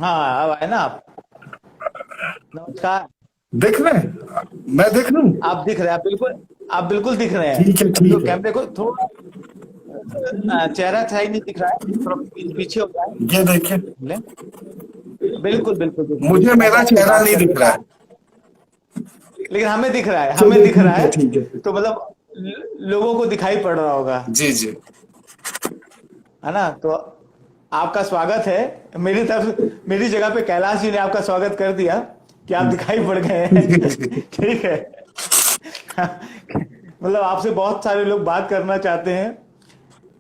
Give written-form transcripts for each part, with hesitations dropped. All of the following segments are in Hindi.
हाँ, अब आए ना आप। नमस्कार। देख रहे हैं? मैं देख रहा हूँ। आप दिख रहे हैं, आप बिल्कुल दिख रहे हैं। ठीक है, अभी वो ठीक है। कैमरे को थोड़ा चेहरा सही नहीं दिख रहा है, थोड़ा पीछे हो जाए। ये देखें। ले, बिल्कुल बिल्कुल बिल्कुल मुझे बिल्कुल, ऐसे मेरा आपसे चेहरा बात नहीं करते दिख रहा है। बात। लेकिन हमें दिख रहा है, हमें चलिए, दिख रहा ठीक है, है। ठीक है। तो मतलब लोगों को दिखाई पड़ रहा होगा, जी, जी। है ना? तो आपका स्वागत है मेरी तरफ। मेरी जगह पे कैलाश जी ने आपका स्वागत कर दिया कि आप दिखाई पड़ गए हैं। जी, जी। ठीक है। मतलब आपसे बहुत सारे लोग बात करना चाहते हैं,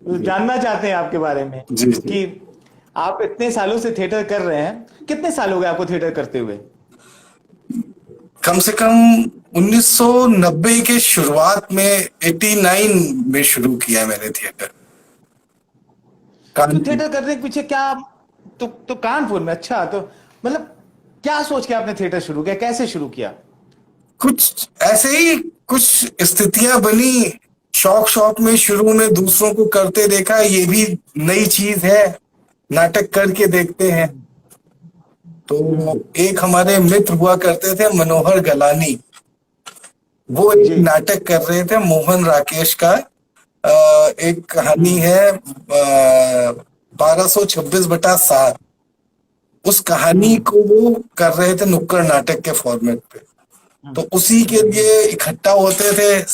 मतलब जानना चाहते हैं आपके बारे में जी, जी। कि आप इतने सालों से थिएटर कर रहे हैं। कितने साल हो गए आपको थिएटर करते हुए? कम से कम 1990 के शुरुआत में 89 में शुरू किया मैंने थिएटर। तो कानपुर। थिएटर करने के पीछे क्या? तो कानपुर में, अच्छा। तो मतलब क्या सोच के आपने थिएटर शुरू किया, कैसे शुरू किया? कुछ ऐसे ही कुछ स्थितियां बनी। शौक शौक में शुरू में दूसरों को करते देखा, ये भी नई चीज है, नाटक करके देखते हैं। हम्म। तो हम्म। एक हमारे मित्र हुआ करते थे, मनोहर गलानी। वो एक जी। नाटक कर रहे थे मोहन राकेश का। एक कहानी हम्म। है, 1226/7। उस कहानी हम्म। को वो कर रहे थे नुक्कड़ नाटक के फॉर्मेट पे। हम्म। तो उसी के लिए इकट्ठा होते थे।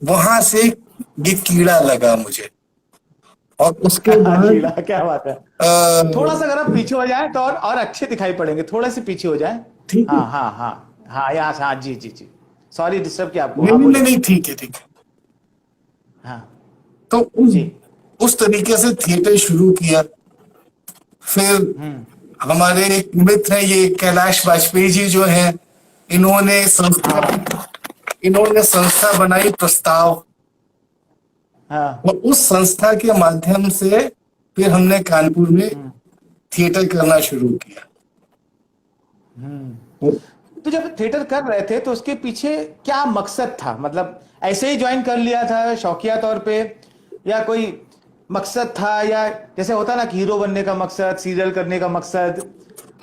वहां से ये कीड़ा लगा मुझे। और उसके बाद कीड़ा, क्या बात है। थोड़ा सा अगर आप पीछे हो जाए तो और अच्छे दिखाई पड़ेंगे, थोड़े से पीछे हो जाए। ठीक है। हाँ हाँ हाँ। हाँ, यहाँ से, हाँ जी जी जी। सॉरी डिस्टर्ब किया आपको, नहीं, हाँ नहीं, नहीं, बोलिए। नहीं, ठीक है, ठीक है। हाँ तो उस जी। उस तरीके से थिएटर शुरू किया। फिर हम्म। हमारे एक मित्र हैं, ये कैलाश वाजपेयी जी जो हैं। इन्होंने संस्था हाँ इन्होंने संस्था बनाई, प्रस्ताव। हाँ। और उस संस्था के माध्यम से फिर हमने कानपुर में हम्म। थिएटर करना शुरू किया। हम्म। तो जब थिएटर कर रहे थे तो उसके पीछे क्या मकसद था? मतलब ऐसे ही ज्वाइन कर लिया था शौकिया तौर पे, या कोई मकसद था? या जैसे होता ना कि हीरो बनने का मकसद, सीरियल करने का मकसद,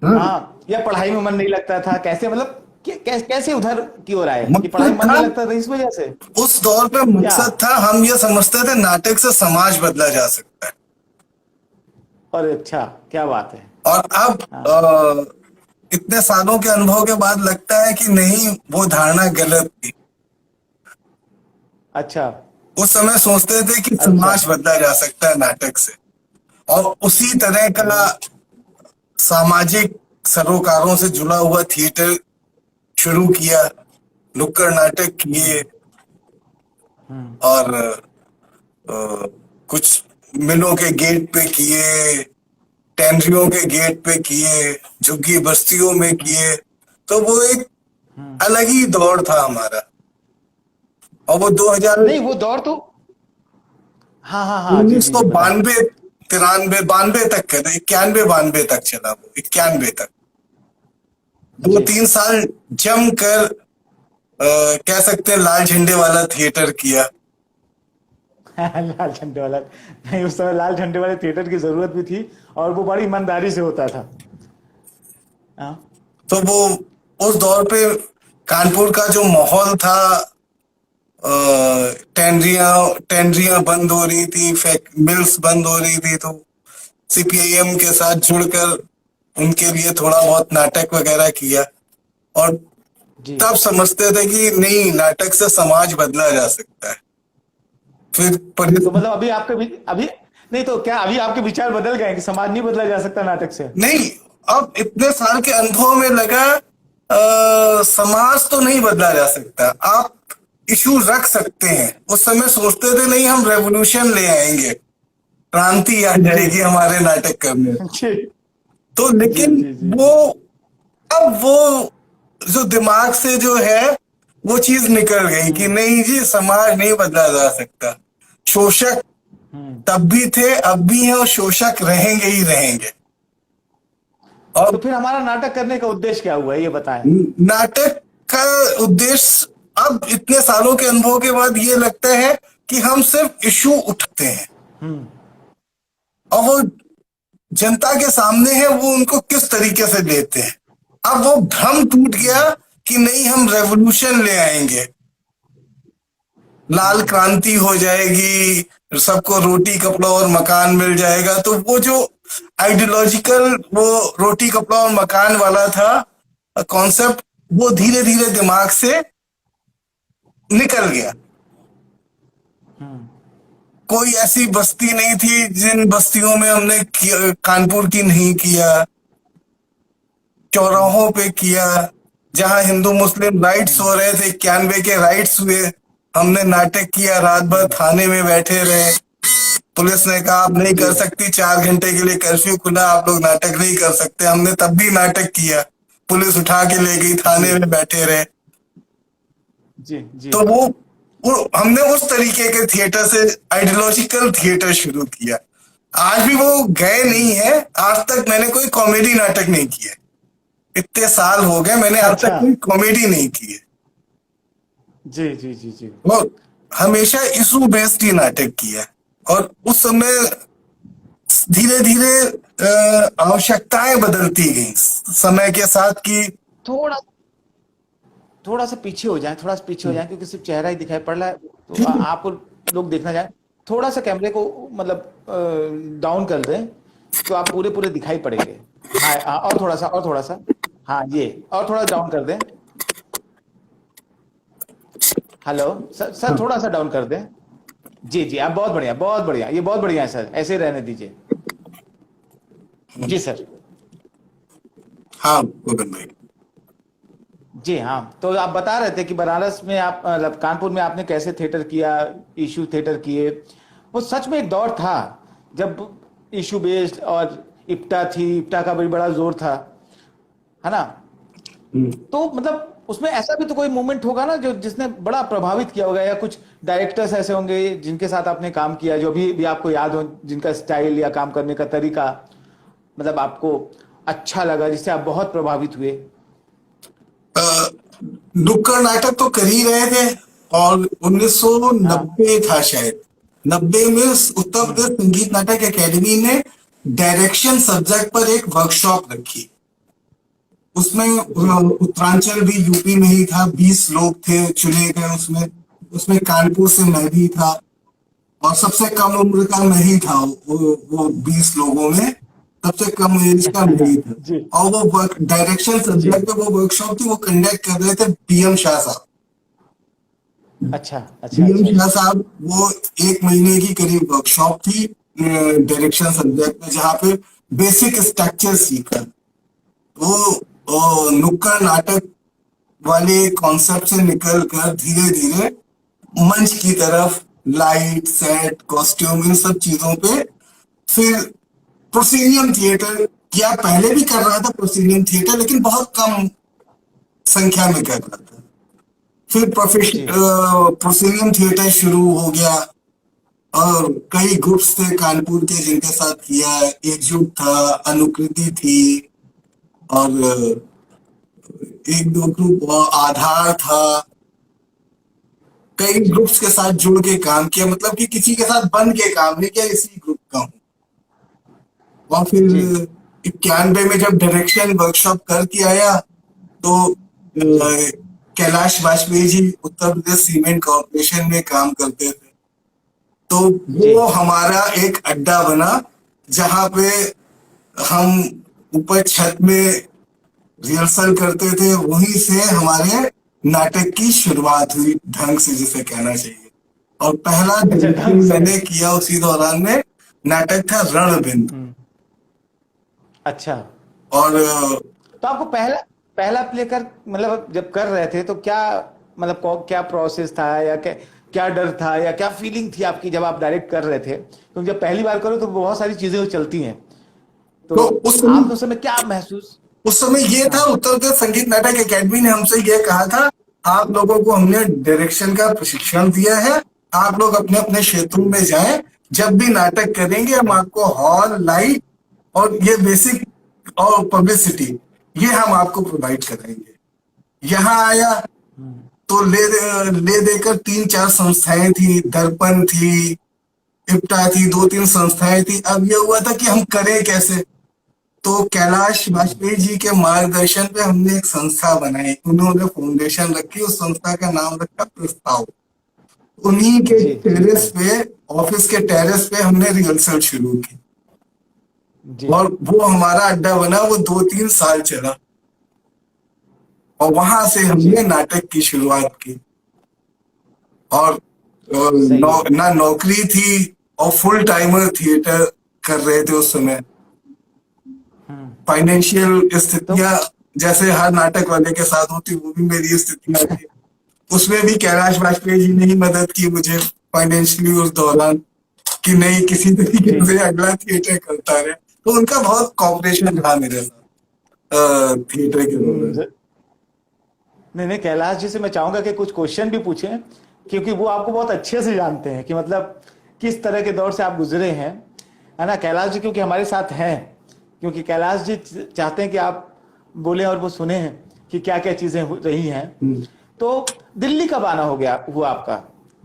हाँ। हाँ, या पढ़ाई में मन नहीं लगता था, कैसे मतलब कैसे उधर की ओर आए कि पढ़ाई में मकसद मन था, नहीं लगता था इस वजह से? उस दौर पे क्या? मकसद था, हम ये समझते थे नाटक से समाज बदला जा सकता है। और अच्छा, क्या बात है। और अब हाँ। इतने सालों के अनुभव के बाद लगता है कि नहीं, वो धारणा गलत थी। अच्छा उस समय सोचते थे कि अच्छा। समाज बदला जा सकता है नाटक से। और उसी तरह का हम्म। सामाजिक सरोकारों से जुड़ा हुआ थिएटर शुरू किया। नुक्कड़ नाटक हम्म। किए। हम्म। और कुछ मिलों के गेट पे किए, टेनरियों के गेट पे किए, झुग्गी बस्तियों में हम्म। किए। तो वो एक हम्म। अलग ही दौर था हमारा। और वो 2000 नहीं, वो दौर तो, हाँ हाँ हाँ, जी उन्नीस जी सौ जी, बताएं। बानवे 93 92 तक के, 91 92 तक चला, वो 91 तक दो जी। तीन साल जम कर कह सकते हैं लाल झंडे वाला थिएटर किया। लाल झंडे वाला? नहीं, उस समय लाल झंडे वाले थिएटर की जरूरत भी थी, और वो बड़ी ईमानदारी से होता था। हाँ। तो वो उस दौर पे कानपुर का जो माहौल था, टेंडरियां टेंडरियां बंद हो रही थी, मिल्स बंद हो रही थी। तो सीपीआईएम के साथ जुड़कर उनके लिए थोड़ा बहुत नाटक वगैरह किया। और जी। तब समझते थे कि नहीं, नाटक से समाज बदला जा सकता है। फिर तो मतलब अभी आपके अभी, नहीं तो क्या अभी आपके विचार बदल गए कि समाज नहीं बदला जा सकता नाटक से? नहीं, अब इतने साल के अनुभव में लगा, समाज तो नहीं बदला जा सकता। आप इशू रख सकते हैं। उस समय सोचते थे नहीं, हम रेवोल्यूशन ले आएंगे, क्रांति आ जी जाएगी हमारे नाटक करने से। जी तो जी लेकिन जी जी वो, जी। अब वो जो दिमाग से जो है, वो चीज निकल गई कि हम्म। नहीं जी, समाज नहीं बदला जा सकता। शोषक हम्म। तब भी थे, अब भी हैं, और शोषक रहेंगे ही रहेंगे। और तो फिर हमारा नाटक करने का उद्देश्य क्या हुआ, ये बताएं। नाटक का उद्देश्य अब इतने सालों के अनुभव के बाद ये लगता है कि हम सिर्फ इशू उठाते हैं। हम्म। और वो जनता के सामने है, वो उनको किस तरीके से लेते हैं। अब वो भ्रम टूट गया कि नहीं हम रेवोल्यूशन ले आएंगे, लाल क्रांति हो जाएगी, सबको रोटी कपड़ा और मकान मिल जाएगा। तो वो जो आइडियोलॉजिकल वो रोटी कपड़ा और मकान वाला था कॉन्सेप्ट, वो धीरे धीरे दिमाग से निकल गया। कोई ऐसी बस्ती नहीं थी जिन बस्तियों में हमने कानपुर की नहीं किया, चौराहों पे किया, जहां हिंदू मुस्लिम राइट्स हो रहे थे, 91 के राइट्स हुए, हमने नाटक किया, रात भर थाने में बैठे रहे। पुलिस ने कहा आप नहीं कर जी सकती, 4 घंटे के लिए कर्फ्यू खुला, आप लोग नाटक नहीं कर सकते। हमने तब भी नाटक किया, पुलिस उठा के ले गई, थाने जी में बैठे रहे। जी जी तो वो हमने उस तरीके के थिएटर से आइडियोलॉजिकल थिएटर शुरू किया। आज भी वो गए नहीं है। आज तक मैंने कोई कॉमेडी नाटक नहीं किया, इतने साल हो गए, मैंने आज तक अच्छा कोई कॉमेडी नहीं की है। जी जी जी जी वो हमेशा इशू बेस्ड ही नाटक किया है। और उस समय धीरे धीरे आवश्यकताएं बदलती गई समय के साथ की। थोड़ा थोड़ा सा पीछे हो जाए, थोड़ा सा पीछे हो जाए, क्योंकि सिर्फ चेहरा ही दिखाई पड़ रहा है, तो ठीक है। आपको लोग देखना चाहें, थोड़ा सा कैमरे को मतलब डाउन कर दें, तो आप पूरे पूरे दिखाई पड़ेंगे। हाँ हाँ, और थोड़ा सा, हाँ ये, और थोड़ा डाउन कर दें। हेलो सर, सर थोड़ा सा डाउन कर दें। जी जी, आप बहुत बढ़िया, बहुत बढ़िया, ये बहुत बढ़िया है सर, ऐसे ही रहने दीजिए। जी सर। हाँ गोविंद भाई। जी हाँ, तो आप बता रहे थे कि बनारस में आप मतलब कानपुर में आपने कैसे थिएटर किया, इशू थिएटर किए। वो सच में एक दौर था जब इशू बेस्ड और इप्टा थी, इप्टा का भी बड़ा जोर था, है ना। तो मतलब उसमें ऐसा भी तो कोई मोमेंट होगा ना जो जिसने बड़ा प्रभावित किया होगा, या कुछ डायरेक्टर्स ऐसे होंगे जिनके साथ आपने काम किया जो भी आपको याद हो, जिनका स्टाइल या काम करने का तरीका मतलब आपको अच्छा लगा, जिससे आप बहुत प्रभावित हुए। अ, नुक्कड़ नाटक तो कर ही रहे थे, और हाँ। 1990 था शायद, 90 में उत्तर हम्म। प्रदेश संगीत नाटक एकेडमी ने डायरेक्शन सब्जेक्ट पर एक वर्कशॉप रखी। उसमें जी उत्तरांचल भी यूपी में ही था, 20 लोग थे चुने गए उसमें। उसमें कानपुर से मैं भी था, और सबसे कम उम्र का मैं ही था। वो 20 लोगों में सबसे कम एज का मैं ही था। जी। और वो वर्क डायरेक्शन जी। सब्जेक्ट पे वो वर्कशॉप थी, वो कंडक्ट कर रहे थे पीएम शाह साहब। अच्छा अच्छा पीएम अच्छा शाह अच्छा। साहब, वो 1 महीने की करीब वर्कशॉप थी डायरेक्शन सब्जेक्ट में, जहाँ पे बेसिक स्ट्रक्चर सीखा। वो नुक्कड़ नाटक वाले कॉन्सेप्ट से निकल कर धीरे धीरे मंच की तरफ, लाइट सेट कॉस्ट्यूम इन सब चीजों पे, फिर प्रोसीनियम थिएटर किया। पहले भी कर रहा था प्रोसीनियम थिएटर, लेकिन बहुत कम संख्या में कर रहा था। फिर जी प्रोसीनियम थिएटर शुरू हो गया, और कई ग्रुप्स थे कानपुर के जिनके साथ किया। एकजुट था, अनुकृति थी, और एक दो ग्रुप आधार था। कई जी ग्रुप्स के साथ जुड़ के काम किया, मतलब कि किसी के साथ बन के काम नहीं किया, इसी ग्रुप का हूँ। और फिर जी 91 में जब डायरेक्शन वर्कशॉप करके आया, तो जी कैलाश वाजपेयी जी उत्तर प्रदेश सीमेंट कॉर्पोरेशन में काम करते थे। तो जी वो हमारा एक अड्डा बना, जहाँ पे हम ऊपर छत में रिहर्सल करते थे। वहीं से हमारे नाटक की शुरुआत हुई, ढंग से जिसे कहना चाहिए। और पहला अच्छा, डायरेक्शन ढंग से। मैंने किया उसी दौरान में, नाटक था रणबिंद। हम्म। अच्छा, और तो आपको पहला पहला प्ले कर मतलब जब कर रहे थे तो क्या मतलब क्या प्रोसेस था, या क्या क्या डर था, या क्या फीलिंग थी आपकी जब आप डायरेक्ट कर रहे थे, क्योंकि जब पहली बार करो तो बहुत सारी चीजें चलती हैं, तो तो आपने उस समय क्या महसूस। उस समय ये था, हाँ। उत्तर प्रदेश संगीत नाटक एकेडमी ने हमसे ये कहा था, आप लोगों को हमने डायरेक्शन का प्रशिक्षण दिया है, आप लोग अपने अपने क्षेत्रों में जाएं, जब भी नाटक करेंगे हम आपको हॉल, लाइट और ये बेसिक और पब्लिसिटी, ये हम आपको प्रोवाइड कराएंगे। यहाँ आया तो ले देकर 3-4 संस्थाएं थी, दर्पण थी, इप्टा थी, 2-3 संस्थाएं थी। अब ये हुआ था कि हम करें कैसे। तो कैलाश वाजपेयी जी के मार्गदर्शन पे हमने एक संस्था बनाई, उन्होंने फाउंडेशन रखी, उस संस्था का नाम रखा प्रस्ताव। उन्हीं के जी जी टेरेस जी पे, ऑफिस के टेरेस पे हमने रिहर्सल शुरू की, जी और वो हमारा अड्डा बना, वो 2-3 साल चला, और वहां से जी। हमने नाटक की शुरुआत की। और सही है। ना नौकरी थी, और फुल टाइमर थिएटर कर रहे थे उस समय। हम्म। फाइनेंशियल तो स्थितियां जैसे हर नाटक वाले के साथ होती, वो भी मेरी स्थितियां थी। उसमें भी कैलाश वाजपेयी जी ने ही मदद की मुझे फाइनेंशियली उस दौरान, कि नहीं किसी तरीके जी। से अगला थिएटर करता रहे। तो उनका बहुत कॉपरेशन रहा मेरे साथ थिएटर के दौरान। नहीं नहीं, कैलाश जी से मैं चाहूंगा कि कुछ क्वेश्चन भी पूछें, क्योंकि वो आपको बहुत अच्छे से जानते हैं कि मतलब किस तरह के दौर से आप गुजरे हैं, है ना। कैलाश जी क्योंकि हमारे साथ हैं, क्योंकि कैलाश जी चाहते हैं कि आप बोले और वो सुने हैं कि क्या क्या चीजें रही हैं। तो दिल्ली कब आना हो गया हुआ आपका?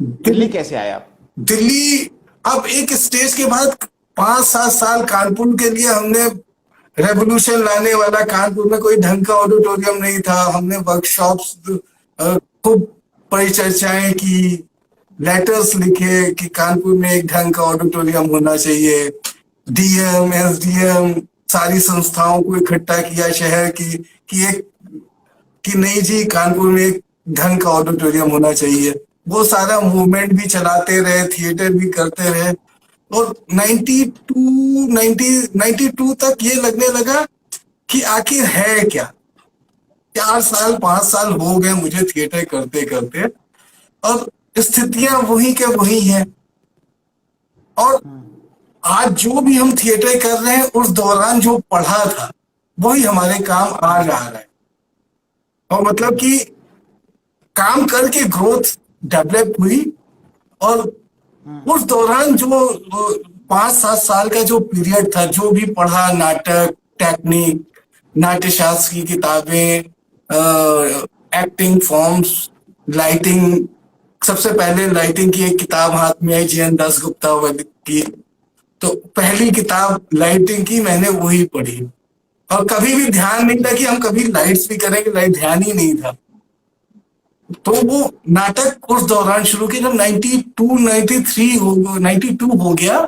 दिल्ली दिल, कैसे आए आप? दिल्ली, अब एक स्टेज के बाद 5-7 साल कानपुर के लिए हमने रेवोल्यूशन लाने वाला, कानपुर में कोई ढंग का ऑडिटोरियम नहीं था, हमने वर्कशॉप्स खूब परिचर्चाएं की, लेटर्स लिखे कि कानपुर में एक ढंग का ऑडिटोरियम होना चाहिए। डीएम, एसडीएम, सारी संस्थाओं को इकट्ठा किया शहर की, कि एक, कि नहीं जी कानपुर में एक ढंग का ऑडिटोरियम होना चाहिए। वो सारा मूवमेंट भी चलाते रहे, थिएटर भी करते रहे। और 92 तक ये लगने लगा कि आखिर है क्या। 4 साल 5 साल हो गए मुझे थिएटर करते करते, और स्थितियां वही के वही हैं। और आज जो भी हम थिएटर कर रहे हैं, उस दौरान जो पढ़ा था वही हमारे काम आज आ रहा है। और मतलब कि काम करके ग्रोथ डेवलप हुई। और उस दौरान जो 5-7 साल का जो पीरियड था, जो भी पढ़ा, नाटक, टेक्निक, नाट्य शास्त्र की किताबें, एक्टिंग फॉर्म्स, लाइटिंग, सबसे पहले लाइटिंग की एक किताब हाथ में आई जीएन दास गुप्ता वाली की। तो पहली किताब लाइटिंग की मैंने वही पढ़ी, और कभी भी ध्यान नहीं था जी कि हम कभी लाइट्स भी करेंगे, लाइट ध्यान ही नहीं था। तो वो नाटक उस दौरान शुरू किया, जब 92 हो गया,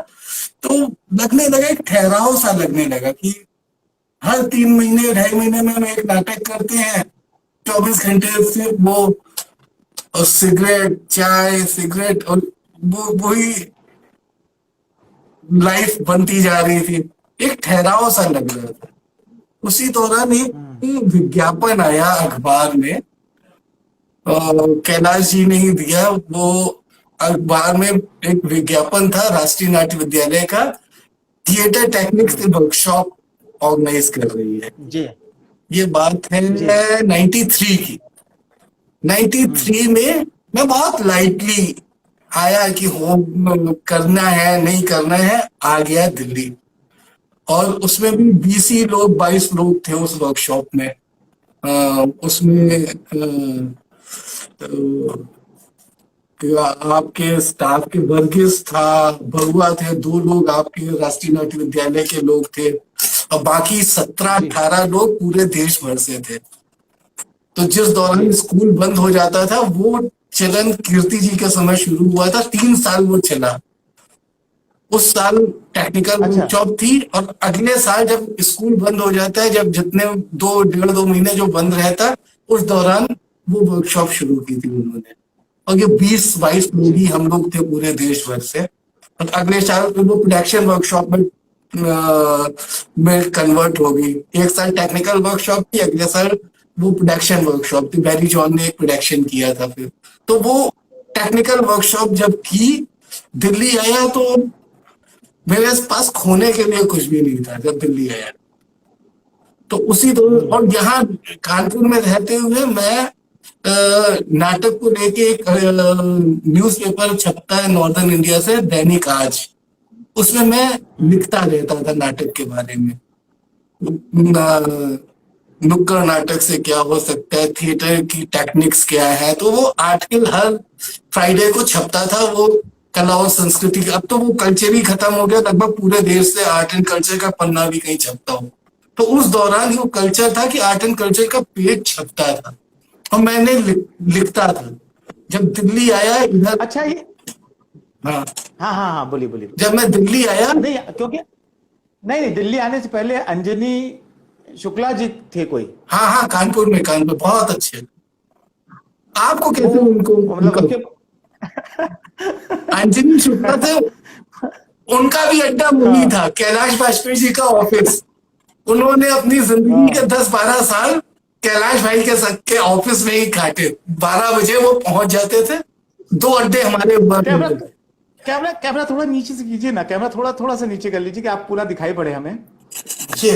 तो लगने लगा, एक ठहराव सा लगने लगा कि हर 3 महीने 2.5 महीने में हम एक नाटक करते हैं, 24 घंटे से वो, और सिगरेट, चाय, सिगरेट, और वो वही लाइफ बनती जा रही थी। एक ठहराव सा लग रहा था। उसी दौरान एक विज्ञापन आया अखबार में, कैलाश जी ने ही दिया वो। अखबार में एक विज्ञापन था राष्ट्रीय नाट्य विद्यालय का, थिएटर टेक्निक्स की वर्कशॉप ऑर्गेनाइज कर रही है। जी ये बात है जी 93 की। 93 में मैं बहुत लाइटली आया कि हो, करना है नहीं करना है, आ गया दिल्ली। और उसमें भी 20 लोग 22 लोग थे उस वर्कशॉप में। उसमें आपके स्टाफ के वर्गीस था, बरुआ थे, 2 लोग आपके राष्ट्रीय नाट्य विद्यालय के लोग थे, और बाकी 17-18 लोग पूरे देश भर से थे। तो जिस जी। दौरान स्कूल बंद हो जाता था, वो चलन कीर्ति जी के समय शुरू हुआ था, 3 साल वो चला। उस साल टेक्निकल अच्छा। वर्कशॉप थी, और अगले साल जब स्कूल बंद हो जाता है, जब जितने 2 1.5 2 महीने जो बंद रहता, उस दौरान वो वर्कशॉप शुरू की थी उन्होंने। और ये 20-22 लोग जी ही हम लोग थे पूरे देश भर से। और अगले साल वो प्रोडक्शन वर्कशॉप में कन्वर्ट हो गई। एक साल टेक्निकल वर्कशॉप थी, अगले साल वो प्रोडक्शन वर्कशॉप थी। बैरी जॉन ने एक प्रोडक्शन किया था फिर। तो वो टेक्निकल वर्कशॉप जब थी, दिल्ली आया तो मेरे पास खोने के लिए कुछ भी नहीं था जब दिल्ली आया। तो उसी दौरान, और यहाँ कानपुर में रहते हुए मैं नाटक को लेके एक न्यूज़पेपर छपता है नॉर्दर्न इंडिया से, दैनिक आज, उसमें मैं लिखता रहता था नाटक के बारे में। नुक्कड़ नाटक से क्या हो सकता है, थिएटर की टेक्निक्स क्या है। तो वो आर्टिकल हर फ्राइडे को छपता था, वो कला और संस्कृति का। अब तो वो कल्चर ही खत्म हो गया, लगभग पूरे देश से आर्ट एंड कल्चर का पन्ना भी कहीं छपता हो। तो उस दौरान वो कल्चर था कि आर्ट एंड कल्चर का पेज छपता था और मैंने लिखता था। जब दिल्ली आया इधर, अच्छा ये, हाँ, हाँ हाँ हाँ, बोलिए बोलिए। जब मैं दिल्ली आया, नहीं क्योंकि, नहीं नहीं, दिल्ली आने से पहले अंजनी शुक्ला जी थे कोई, हाँ हाँ, कानपुर में, कानपुर बहुत अच्छे। आपको वो कैसे उनको, मतलब उनको उसके अंजनी शुक्ला थे, उनका भी अड्डा वही हाँ था, कैलाश वाजपेयी जी का ऑफिस। उन्होंने अपनी जिंदगी के हाँ। 10-12 साल कैलाश भाई के ऑफिस में ही काटे। 12 बजे वो पहुंच जाते थे, 2 अड्डे हमारे बंद कैमरा, होते थे। कैमरा कैमरा थोड़ा नीचे से कीजिए ना, कैमरा थोड़ा थोड़ा सा नीचे कर लीजिए कि आप पूरा दिखाई पड़े हमें। ये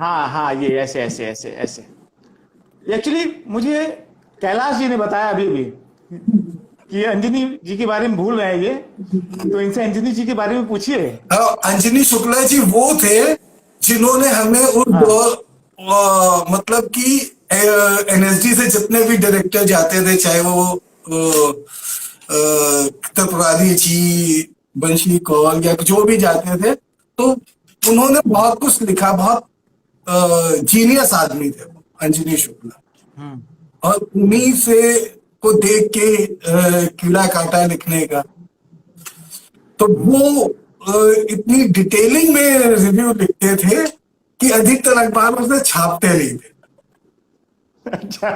हाँ हाँ, ये ऐसे ऐसे ऐसे ऐसे। एक्चुअली मुझे कैलाश जी ने बताया अभी अभी कि अंजनी जी के बारे में भूल रहे हैं ये, तो इनसे अंजनी जी के बारे में पूछिए। अंजनी शुक्ला जी वो थे जिन्होंने हमें उस हाँ दौर, मतलब कि एनएसडी से जितने भी डायरेक्टर जाते थे, चाहे वो तपरारी जी, बंशी कौल या जो भी जाते थे, तो उन्होंने बहुत कुछ लिखा। बहुत जीनियस आदमी थे वो, अंजनी शुक्ला। हम्म और उन्हीं से को देख के कीड़ा काटा लिखने का। तो वो इतनी डिटेलिंग में रिव्यू लिखते थे कि अधिकतर अखबारों से छापते नहीं थे। अच्छा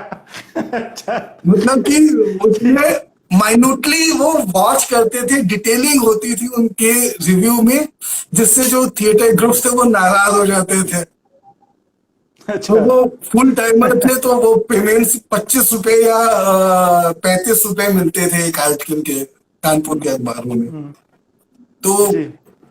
अच्छा। मतलब कि उसमें माइन्यूटली वो वॉच करते थे, डिटेलिंग होती थी उनके रिव्यू में, जिससे जो थिएटर ग्रुप्स थे वो नाराज हो जाते थे। तो अच्छा वो फुल टाइमर थे, तो वो पेमेंट्स 25 रुपए या 35 रुपए मिलते थे एक आर्टिकल के, कानपुर के अखबारों में। तो जी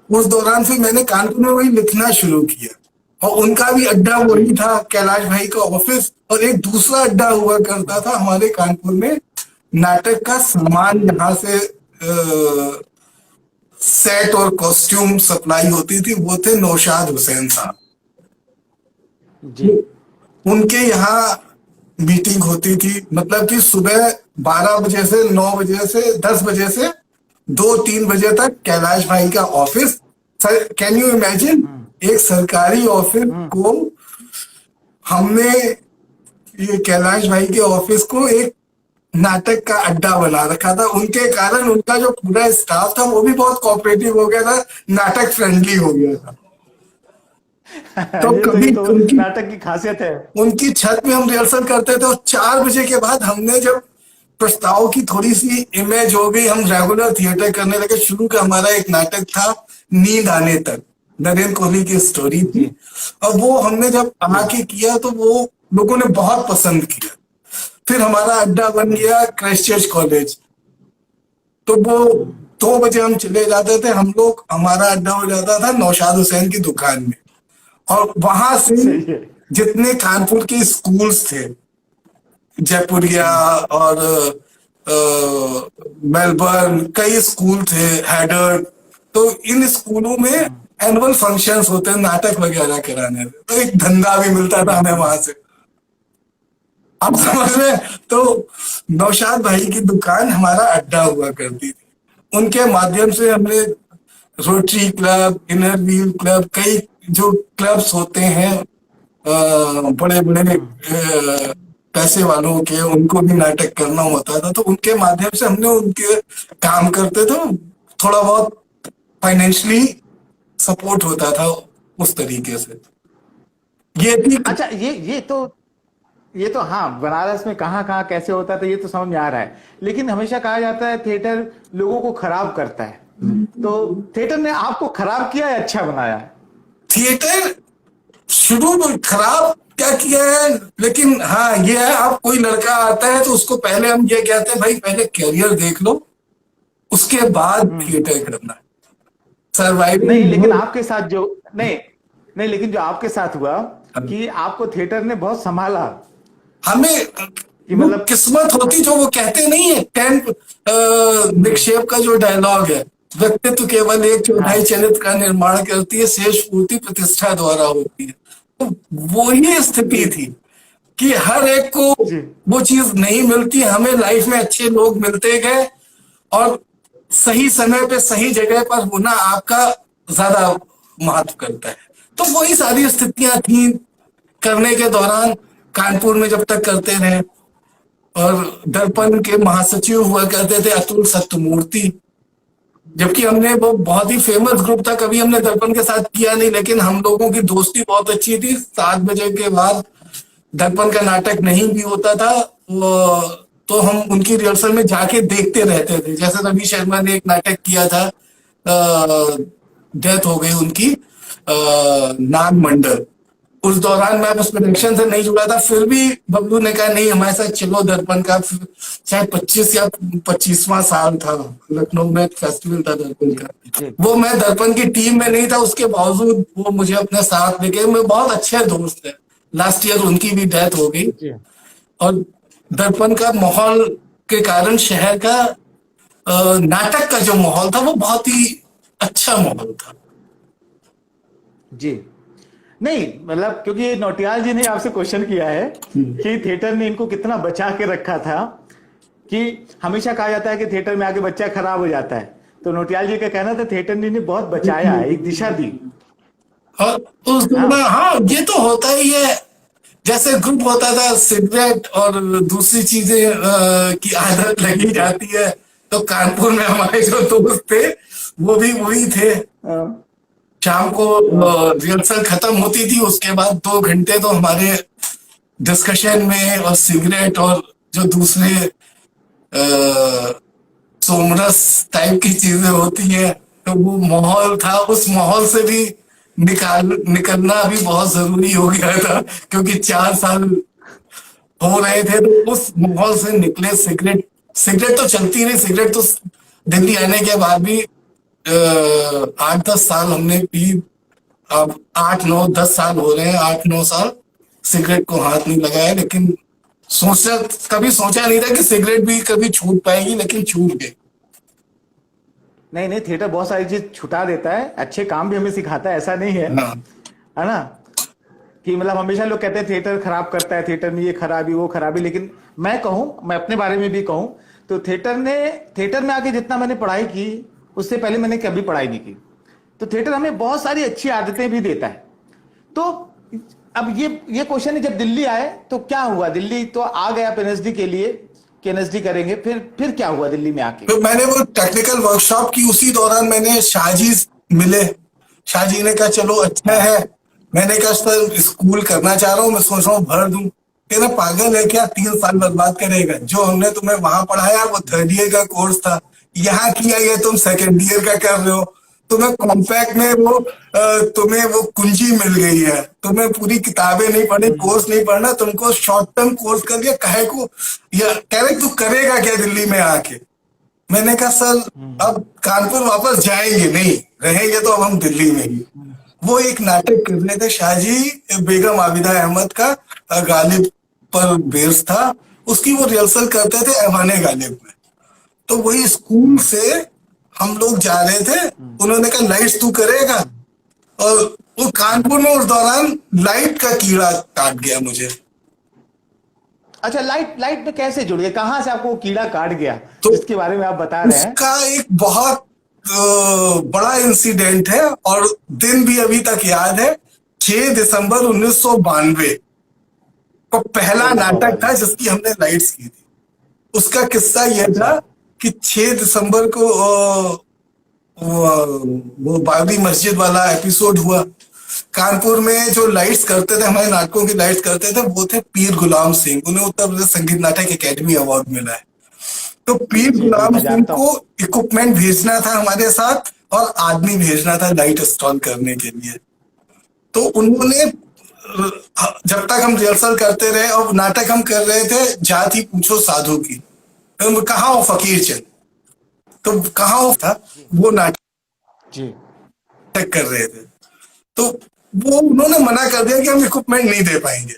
उस दौरान फिर मैंने कानपुर में वही लिखना शुरू किया। और उनका भी अड्डा जी। वही था, कैलाश भाई का ऑफिस। और एक दूसरा अड्डा हुआ करता था हमारे कानपुर में, नाटक का सामान यहाँ से सेट और कॉस्ट्यूम सप्लाई होती थी, वो थे नौशाद हुसैन साहब। जी उनके यहाँ मीटिंग होती थी, मतलब कि सुबह 12 बजे से 9 बजे से 10 बजे से 2-3 बजे तक कैलाश भाई का office. Sir, can you imagine, एक सरकारी ऑफिस को हमने, ये कैलाश भाई के ऑफिस को एक नाटक का अड्डा बना रखा था। उनके कारण उनका जो पूरा स्टाफ था वो भी बहुत कोऑपरेटिव हो गया था, नाटक फ्रेंडली हो गया था। तो ये कभी तो उनकी नाटक की खासियत है। उनकी छत में हम रिहर्सल करते थे, और 4 बजे के बाद हमने जब प्रस्ताव की थोड़ी सी इमेज हो गई, हम रेगुलर थिएटर करने लगे। शुरू का हमारा एक नाटक था नींद आने तक, नरेंद्र कोहली की स्टोरी थी। जी और वो हमने जब जी आके किया तो वो लोगों ने बहुत पसंद किया। फिर हमारा अड्डा बन गया क्राइस्ट चर्च कॉलेज। तो वो 2 बजे हम चले जाते थे हम लोग, हमारा अड्डा हो जाता था नौशाद हुसैन की दुकान में। और वहां से सही है। जितने कानपुर के स्कूल्स थे, जयपुरिया और मेलबर्न, कई स्कूल थे, हैडर्ड, तो इन स्कूलों में एनुअल फंक्शंस होते हैं नाटक वगैरह कराने में, तो एक धंधा भी मिलता था हमें वहां से। आप समझ रहे हैं? तो नौशाद भाई की दुकान हमारा अड्डा हुआ करती थी। उनके माध्यम से हमने rotary club, inner wheel club, कई जो क्लब्स होते हैं बड़े बड़े पैसे वालों के, उनको भी नाटक करना होता था। तो उनके माध्यम से हमने उनके काम करते थे, थोड़ा बहुत फाइनेंशियली सपोर्ट होता था उस तरीके से। ये थी। अच्छा ये तो हाँ, बनारस में कहाँ कहाँ कैसे होता था ये तो समझ में आ रहा है, लेकिन हमेशा कहा जाता है थिएटर लोगों को खराब करता है। तो थिएटर ने आपको खराब किया या अच्छा बनाया? थिएटर शुरू में खराब क्या किया है, लेकिन हाँ ये है, आप कोई लड़का आता है तो उसको पहले हम ये कहते हैं भाई पहले कैरियर देख लो, उसके बाद थिएटर करना। नहीं लेकिन सर्वाइवल। आपके साथ जो, नहीं नहीं, लेकिन जो आपके साथ हुआ कि आपको थिएटर ने बहुत संभाला, हमें कि वो मतलब किस्मत होती, जो वो कहते नहीं है टेंथ निक्षेप का जो डायलॉग है, व्यक्तित्व केवल एक चौथाई हाँ चरित्र का निर्माण करती है, शेष पूर्ति प्रतिष्ठा द्वारा होती है। तो वो ही स्थिति थी कि हर एक को जी वो चीज नहीं मिलती, हमें लाइफ में अच्छे लोग मिलते गए। और सही समय पे सही जगह पर होना आपका ज्यादा महत्व करता है। तो वही सारी स्थितियां थी करने के दौरान, कानपुर में जब तक करते रहे। और दर्पण के महासचिव हुआ करते थे अतुल सत्यमूर्ति, जबकि हमने वो बहुत ही फेमस ग्रुप था, कभी हमने दर्पण के साथ किया नहीं, लेकिन हम लोगों की दोस्ती बहुत अच्छी थी। 7 बजे के बाद दर्पण का नाटक नहीं भी होता था तो हम उनकी रिहर्सल में जाके देखते रहते थे। जैसे रवि शर्मा ने एक नाटक किया था, डेथ हो गई उनकी, नाग मंडल। उस दौरान मैं उस प्रोडक्शन से नहीं जुड़ा था, फिर भी बबलू ने कहा नहीं हमारे साथ चलो दर्पण का। शायद 25 या 25वां साल था, लखनऊ में फेस्टिवल था दर्पण का। जी वो मैं दर्पण की टीम में नहीं था, उसके बावजूद वो मुझे अपने साथ लेके, मैं बहुत अच्छे दोस्त है। लास्ट ईयर उनकी भी डेथ हो गई। जी और दर्पण का माहौल के कारण शहर का नाटक का जो माहौल था वो बहुत ही अच्छा माहौल था। जी। नहीं मतलब क्योंकि नौटियाल जी ने आपसे क्वेश्चन किया है कि थिएटर ने इनको कितना बचा के रखा था, कि हमेशा कहा जाता है कि थिएटर में आके बच्चा खराब हो जाता है, तो नौटियाल जी का कहना था थिएटर ने इन्हें बहुत बचाया, एक दिशा दी। और उस दौरान हाँ हाँ ये तो होता ही है। जैसे ग्रुप होता था, सिगरेट और दूसरी चीजें की आदत लगी जाती है। तो कानपुर में हमारे जो दोस्त थे वो भी वही थे। हाँ शाम को हाँ रिहर्सल खत्म होती थी, उसके बाद 2 घंटे तो हमारे डिस्कशन में और सिगरेट और जो दूसरे सोमरस टाइप की चीजें होती है, तो वो माहौल था। उस माहौल से भी निकलना भी बहुत जरूरी हो गया था, क्योंकि 4 साल हो रहे थे तो उस माहौल से निकले। सिगरेट सिगरेट तो चलती नहीं, सिगरेट तो दिल्ली आने के बाद भी 8-10 साल हमने पी। अब 8-9-10 साल हो रहे हैं, 8-9 साल सिगरेट को हाथ नहीं लगाया। लेकिन सोचा, कभी सोचा नहीं था कि सिगरेट भी कभी छूट पाएगी, लेकिन छूट गई। नहीं नहीं, थिएटर बहुत सारी चीज छुटा देता है, अच्छे काम भी हमें सिखाता है, ऐसा नहीं हाँ है ना? कि मतलब हमेशा लोग कहते हैं थिएटर खराब करता है, थिएटर में ये खराबी वो खराबी, लेकिन मैं कहूं, मैं अपने बारे में भी कहूं तो थिएटर में आके जितना मैंने पढ़ाई की उससे पहले मैंने कभी पढ़ाई नहीं की। तो थिएटर हमें बहुत सारी अच्छी आदतें भी देता है। तो अब ये क्वेश्चन है, जब दिल्ली आए तो क्या हुआ? दिल्ली तो आ गया पीएनएसडी के लिए कि एनएसडी करेंगे, फिर क्या हुआ दिल्ली में आके? तो मैंने वो टेक्निकल वर्कशॉप की, उसी दौरान मैंने शाहजी मिले। शाहजी ने कहा चलो अच्छा हाँ है। मैंने कहा सर स्कूल करना चाह रहा हूँ, मैं सोच रहा हूँ भर दूं। कह रहा पागल है क्या, 3 साल बर्बाद करेगा? जो हमने तुम्हें वहां पढ़ाया वो 3rd ईयर का कोर्स था, यहाँ किया ये तुम 2nd ईयर का कर रहे हो। तुम्हें कॉम्पैक्ट में वो तुम्हें वो कुंजी मिल गई है, तुम्हें पूरी किताबें नहीं पढ़नी, कोर्स नहीं पढ़ना, तुमको शॉर्ट टर्म कोर्स कर लिया काहे को। या कह रहे तू करेगा क्या दिल्ली में आके? मैंने कहा सर अब कानपुर वापस जाएंगे नहीं, रहेंगे तो अब हम दिल्ली में ही। वो एक नाटक कर रहे थे शाहजी, बेगम आबिदा अहमद का गालिब पर बेस्ड था। उसकी वो रिहर्सल करते थे ऐवाने गालिब में। तो वही स्कूल से हम लोग जा रहे थे, उन्होंने कहा लाइट्स तू करेगा। और वो कानपुर में उस दौरान लाइट का कीड़ा काट गया मुझे। अच्छा, लाइट लाइट में कैसे जुड़ गए, कहां से आपको वो कीड़ा काट गया तो जिसके बारे में आप बता रहे हैं? उसका एक बहुत बड़ा इंसिडेंट है, और दिन भी अभी तक याद है। 6 दिसंबर 1992 को पहला ओ बाबा नाटक जी। था जिसकी हमने लाइट्स की थी। उसका किस्सा यह अच्छा। था कि 6 दिसंबर को वो बाबरी मस्जिद वाला एपिसोड हुआ। कानपुर में जो लाइट्स करते थे, हमारे नाटकों की लाइट्स करते थे, वो थे पीर गुलाम सिंह। उन्हें उत्तर प्रदेश संगीत नाटक एकेडमी अवार्ड मिला है। तो पीर जी जी, गुलाम मैं सिंह जानता को हूँ। इक्विपमेंट भेजना था हमारे साथ, और आदमी भेजना था लाइट इंस्टॉल करने के लिए। तो उन्होंने जब तक हम रिहर्सल करते रहे और नाटक हम कर रहे थे, जाति पूछो साधु की, तो कहाँ हो फकीर चंद, तो कहाँ हो था, वो नाटक जी कर रहे थे। तो वो उन्होंने मना कर दिया कि हम इक्विपमेंट नहीं दे पाएंगे।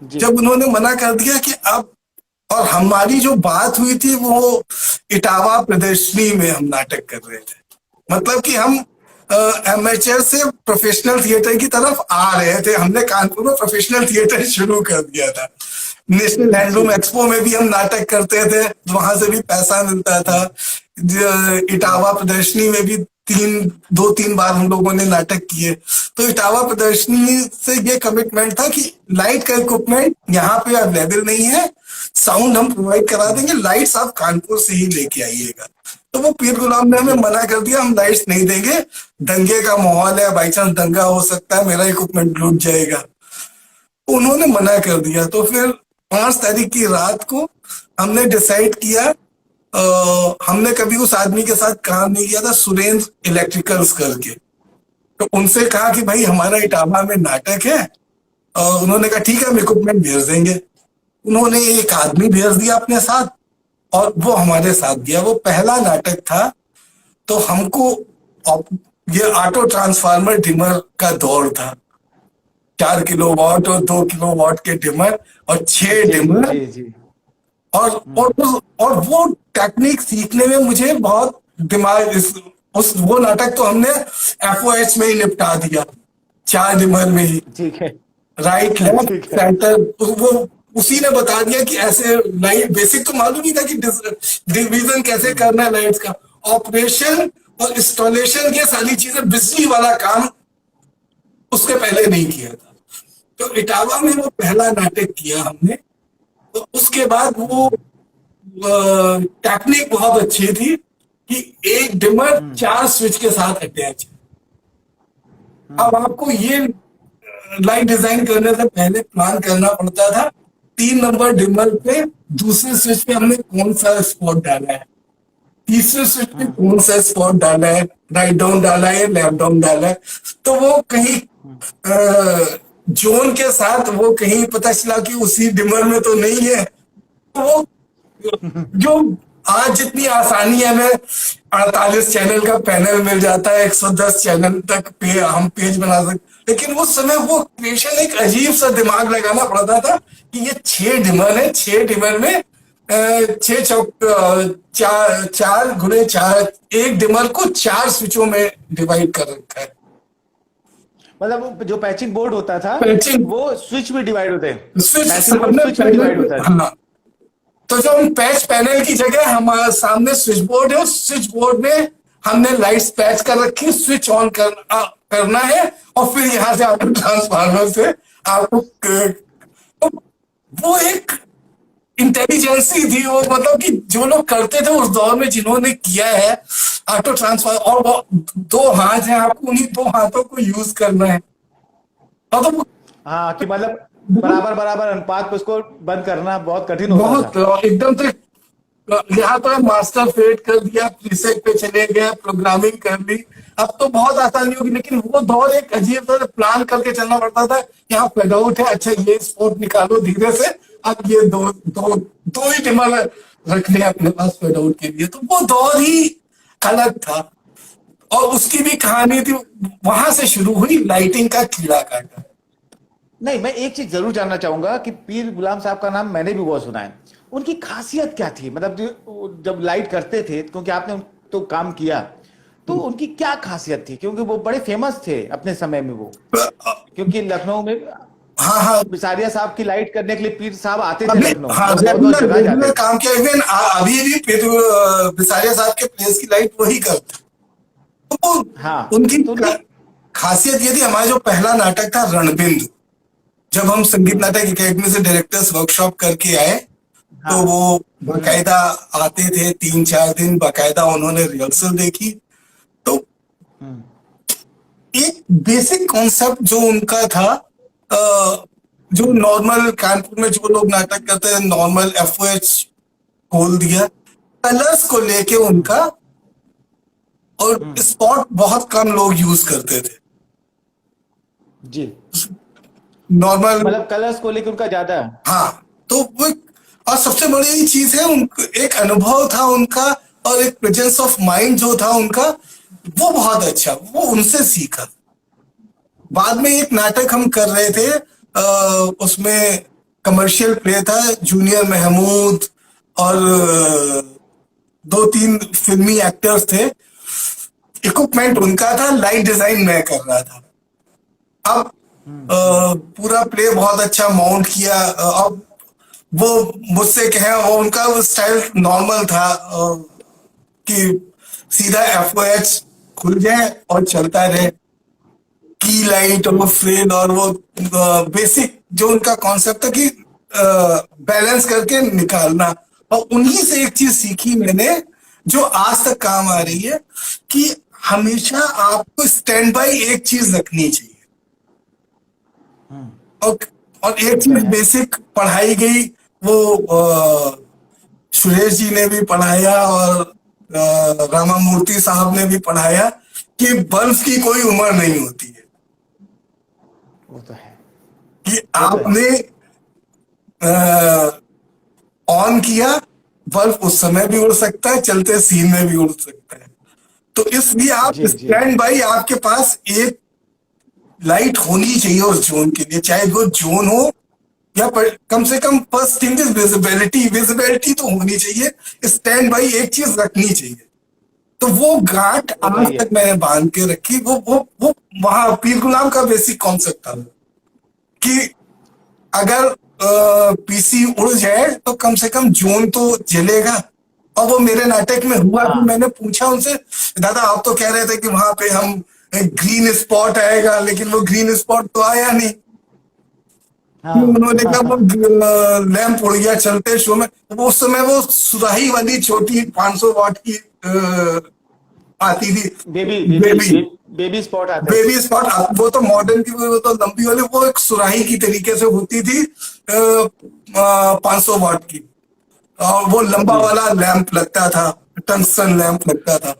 जी जब उन्होंने मना कर दिया कि अब, और हमारी जो बात हुई थी वो इटावा प्रदर्शनी में हम नाटक कर रहे थे। मतलब कि हम एमेचर से प्रोफेशनल थिएटर की तरफ आ रहे थे। हमने कानपुर में प्रोफेशनल थिएटर शुरू कर दिया था। नेशनल हैंडलूम एक्सपो में भी हम नाटक करते थे, वहां से भी पैसा मिलता था। इटावा प्रदर्शनी में भी 2-3 बार हम लोगों ने नाटक किए। तो इटावा प्रदर्शनी से ये कमिटमेंट था कि लाइट का इक्विपमेंट यहाँ पे अवेलेबल नहीं है, साउंड हम प्रोवाइड करा देंगे, लाइट्स आप कानपुर से ही लेके आइएगा। तो वो पीर गुलाम ने हमें मना कर दिया, हम लाइट्स नहीं देंगे, दंगे का माहौल है, बाई चांस दंगा हो सकता है, मेरा इक्विपमेंट लूट जाएगा। उन्होंने मना कर दिया। तो फिर 5 तारीख की रात को हमने डिसाइड किया, हमने कभी उस आदमी के साथ काम नहीं किया था, सुरेंद्र इलेक्ट्रिकल्स करके। तो उनसे कहा कि भाई हमारा इटावा में नाटक है, उन्होंने कहा ठीक है हम इक्विपमेंट भेज देंगे। उन्होंने एक आदमी भेज दिया अपने साथ और वो हमारे साथ गया। वो पहला नाटक था। तो हमको ये ऑटो ट्रांसफार्मर डिमर का दौर था, 4 किलोवाट और 2 किलोवाट के डिमर और 6 जी डिमर। जी जी। और वो टेक्निक सीखने में मुझे बहुत दिमाग वो नाटक तो हमने FOH में ही निपटा दिया, 4 डिमर में ही, ठीक है। राइट लेफ्ट ठीक है। सेंटर। वो उसी ने बता दिया कि ऐसे लाइट, बेसिक तो मालूम नहीं था कि डिवीजन कैसे करना है लाइट्स का, ऑपरेशन और इंस्टॉलेशन, ये सारी चीजें, बिजली वाला काम उसके पहले नहीं किया था। तो इटावा में वो पहला नाटक किया हमने। तो उसके बाद वो टेक्निक बहुत अच्छी थी कि एक डिमर 4 स्विच के साथ अटैच है। अब आपको ये लाइट डिजाइन करने से पहले प्लान करना पड़ता था, 3 नंबर डिमर पे दूसरे स्विच पे हमने कौन सा स्पॉट डाला है, तीसरे स्विच पे कौन सा स्पॉट डाला है, राइट डाउन डाला है, लेफ्ट डाउन डाला है। तो वो कहीं जोन के साथ वो कहीं पता चला कि उसी डिमर में तो नहीं है। तो वो जो आज जितनी आसानी है, हमें 48 चैनल का पैनल मिल जाता है, 110 चैनल तक हम पेज बना सकते, लेकिन उस समय वो क्रिएशन एक अजीब सा दिमाग लगाना पड़ता था कि ये 6 डिमर है, 6 डिमर में 6 चौक 4 एक डिमर को 4 स्विचों में डिवाइड कर रखा है। मतलब वो जो पैचिंग बोर्ड होता था पैचिंग वो स्विच में डिवाइड होते हैं, स्विच पैचिंग बोर्ड सामने स्विच में डिवाइड होता है। हाँ, तो जो हम पैच पैनल की जगह हमारे सामने स्विच बोर्ड है, उस स्विच बोर्ड में हमने लाइट्स पैच कर रखी, स्विच ऑन करना है और फिर यहां से आपको ट्रांसफार्मर से आपको तो वो एक इंटेलिजेंसी थी वो, मतलब कि जो लोग करते थे उस दौर में, जिन्होंने किया है ऑटो ट्रांसफार्मर, और वो 2 हाथ हैं, आपको उन्हीं 2 हाथों को यूज करना है। और तो हाँ, कि मतलब बराबर बराबर अनुपात पे उसको बंद करना बहुत कठिन होता था। बहुत एकदम से यहाँ तो मास्टर फेड कर दिया, प्रीसेट पे चले गए, प्रोग्रामिंग कर ली, अब तो बहुत आसानी होगी। लेकिन वो दौर एक अजीब तरह प्लान करके चलना पड़ता था। यहाँ फेड आउट है, अच्छा ये स्पोर्ट निकालो धीरे से, अब ये दो ही टिमर रखने हैं अपने पास फेड आउट के लिए। तो वो दौर ही अलग था और उसकी भी कहानी थी, वहां से शुरू हुई लाइटिंग का कीड़ा काटा। नहीं, मैं एक चीज जरूर जानना चाहूंगा कि पीर गुलाम साहब का नाम मैंने भी बहुत सुना है, उनकी खासियत क्या थी? मतलब जब लाइट करते थे, क्योंकि आपने तो काम किया, तो उनकी क्या खासियत थी? क्योंकि वो बड़े फेमस थे अपने समय में वो, क्योंकि लखनऊ में हाँ हाँ, बिसारिया साहब की लाइट करने के लिए पीर साहब आते थे अभी लखनऊ, हाँ और बहुत बहुत जगह जाते रेगुलर थे। काम किया। इवन अभी भी बिसारिया साहब के प्लेस की लाइट वही करते। तो हाँ, उनकी तो उनकी खासियत ये थी, हमारा जो पहला नाटक था रणबिंद, जब हम संगीत नाटक एकेडमी से डायरेक्टर्स वर्कशॉप करके आए, तो हाँ, वो बाकायदा आते थे, 3-4 दिन बाकायदा उन्होंने रिहर्सल देखी। तो एक बेसिक कॉन्सेप्ट जो उनका था, जो नॉर्मल कानपुर में जो लोग नाटक करते हैं, नॉर्मल FOH खोल दिया, कलर्स को लेके उनका, और स्पॉट बहुत कम लोग यूज करते थे, जी, नॉर्मल। मतलब कलर्स को लेकर उनका ज्यादा। हाँ, तो वो और सबसे बड़ी चीज है, एक अनुभव था उनका और एक प्रेजेंस ऑफ माइंड जो था उनका, वो बहुत अच्छा, वो उनसे सीखा। बाद में एक नाटक हम कर रहे थे, उसमें कमर्शियल प्ले था, जूनियर महमूद और 2-3 फिल्मी एक्टर्स थे। इक्विपमेंट उनका था, लाइट डिजाइन मैं कर रहा था। अब पूरा प्ले बहुत अच्छा माउंट किया। अब वो मुझसे कहे, वो उनका वो स्टाइल नॉर्मल था कि सीधा FOH खुल जाए और चलता रहे, की लाइट और वो फ्रेड और वो बेसिक जो उनका कॉन्सेप्ट था कि बैलेंस करके निकालना। और उन्हीं से एक चीज सीखी मैंने जो आज तक काम आ रही है, कि हमेशा आपको स्टैंड बाय एक चीज रखनी चाहिए। और और एक वो तो चीज है। बेसिक पढ़ाई गई, वो सुरेश जी ने भी पढ़ाया और रामामूर्ति साहब ने भी पढ़ाया, कि बल्ब की कोई उम्र नहीं होती है। वो तो है। कि वो तो है। आपने ऑन किया, बल्ब उस समय भी उड़ सकता है, चलते सीन में भी उड़ सकता है। तो इसलिए आप जी जी। स्टैंड बाई, आपके पास एक लाइट होनी चाहिए उस जोन के लिए, चाहे वो जोन हो या कम से come first thing is visibility, visibility तो होनी चाहिए। स्टैंड बाई एक चीज रखनी चाहिए। तो वो गांठ वो तो आज ही है। तक मैंने बांध के रखी। वो वहां पीर गुलाम का बेसिक कॉन्सेप्ट था कि अगर PC उड़ जाए तो कम से कम जोन तो जलेगा। और वो मेरे नाटक में हुआ कि हाँ मैंने पूछा उनसे, दादा आप तो कह रहे थे कि वहां पे हम ग्रीन स्पॉट आएगा, लेकिन वो ग्रीन स्पॉट तो आया नहीं। उन्होंने कहा वो हाँ। लैंप उड़ गया चलते शो में। वो उस समय वो सुराही वाली छोटी 500 वाट की आती थी, baby baby baby, baby spot आते थे। Baby spot. वो तो मॉडर्न की, वो तो लंबी वाली, वो एक सुराही की तरीके से होती थी 500 वाट की। और वो लंबा जी वाला लैंप लगता था, टंगस्टन लैंप लगता था।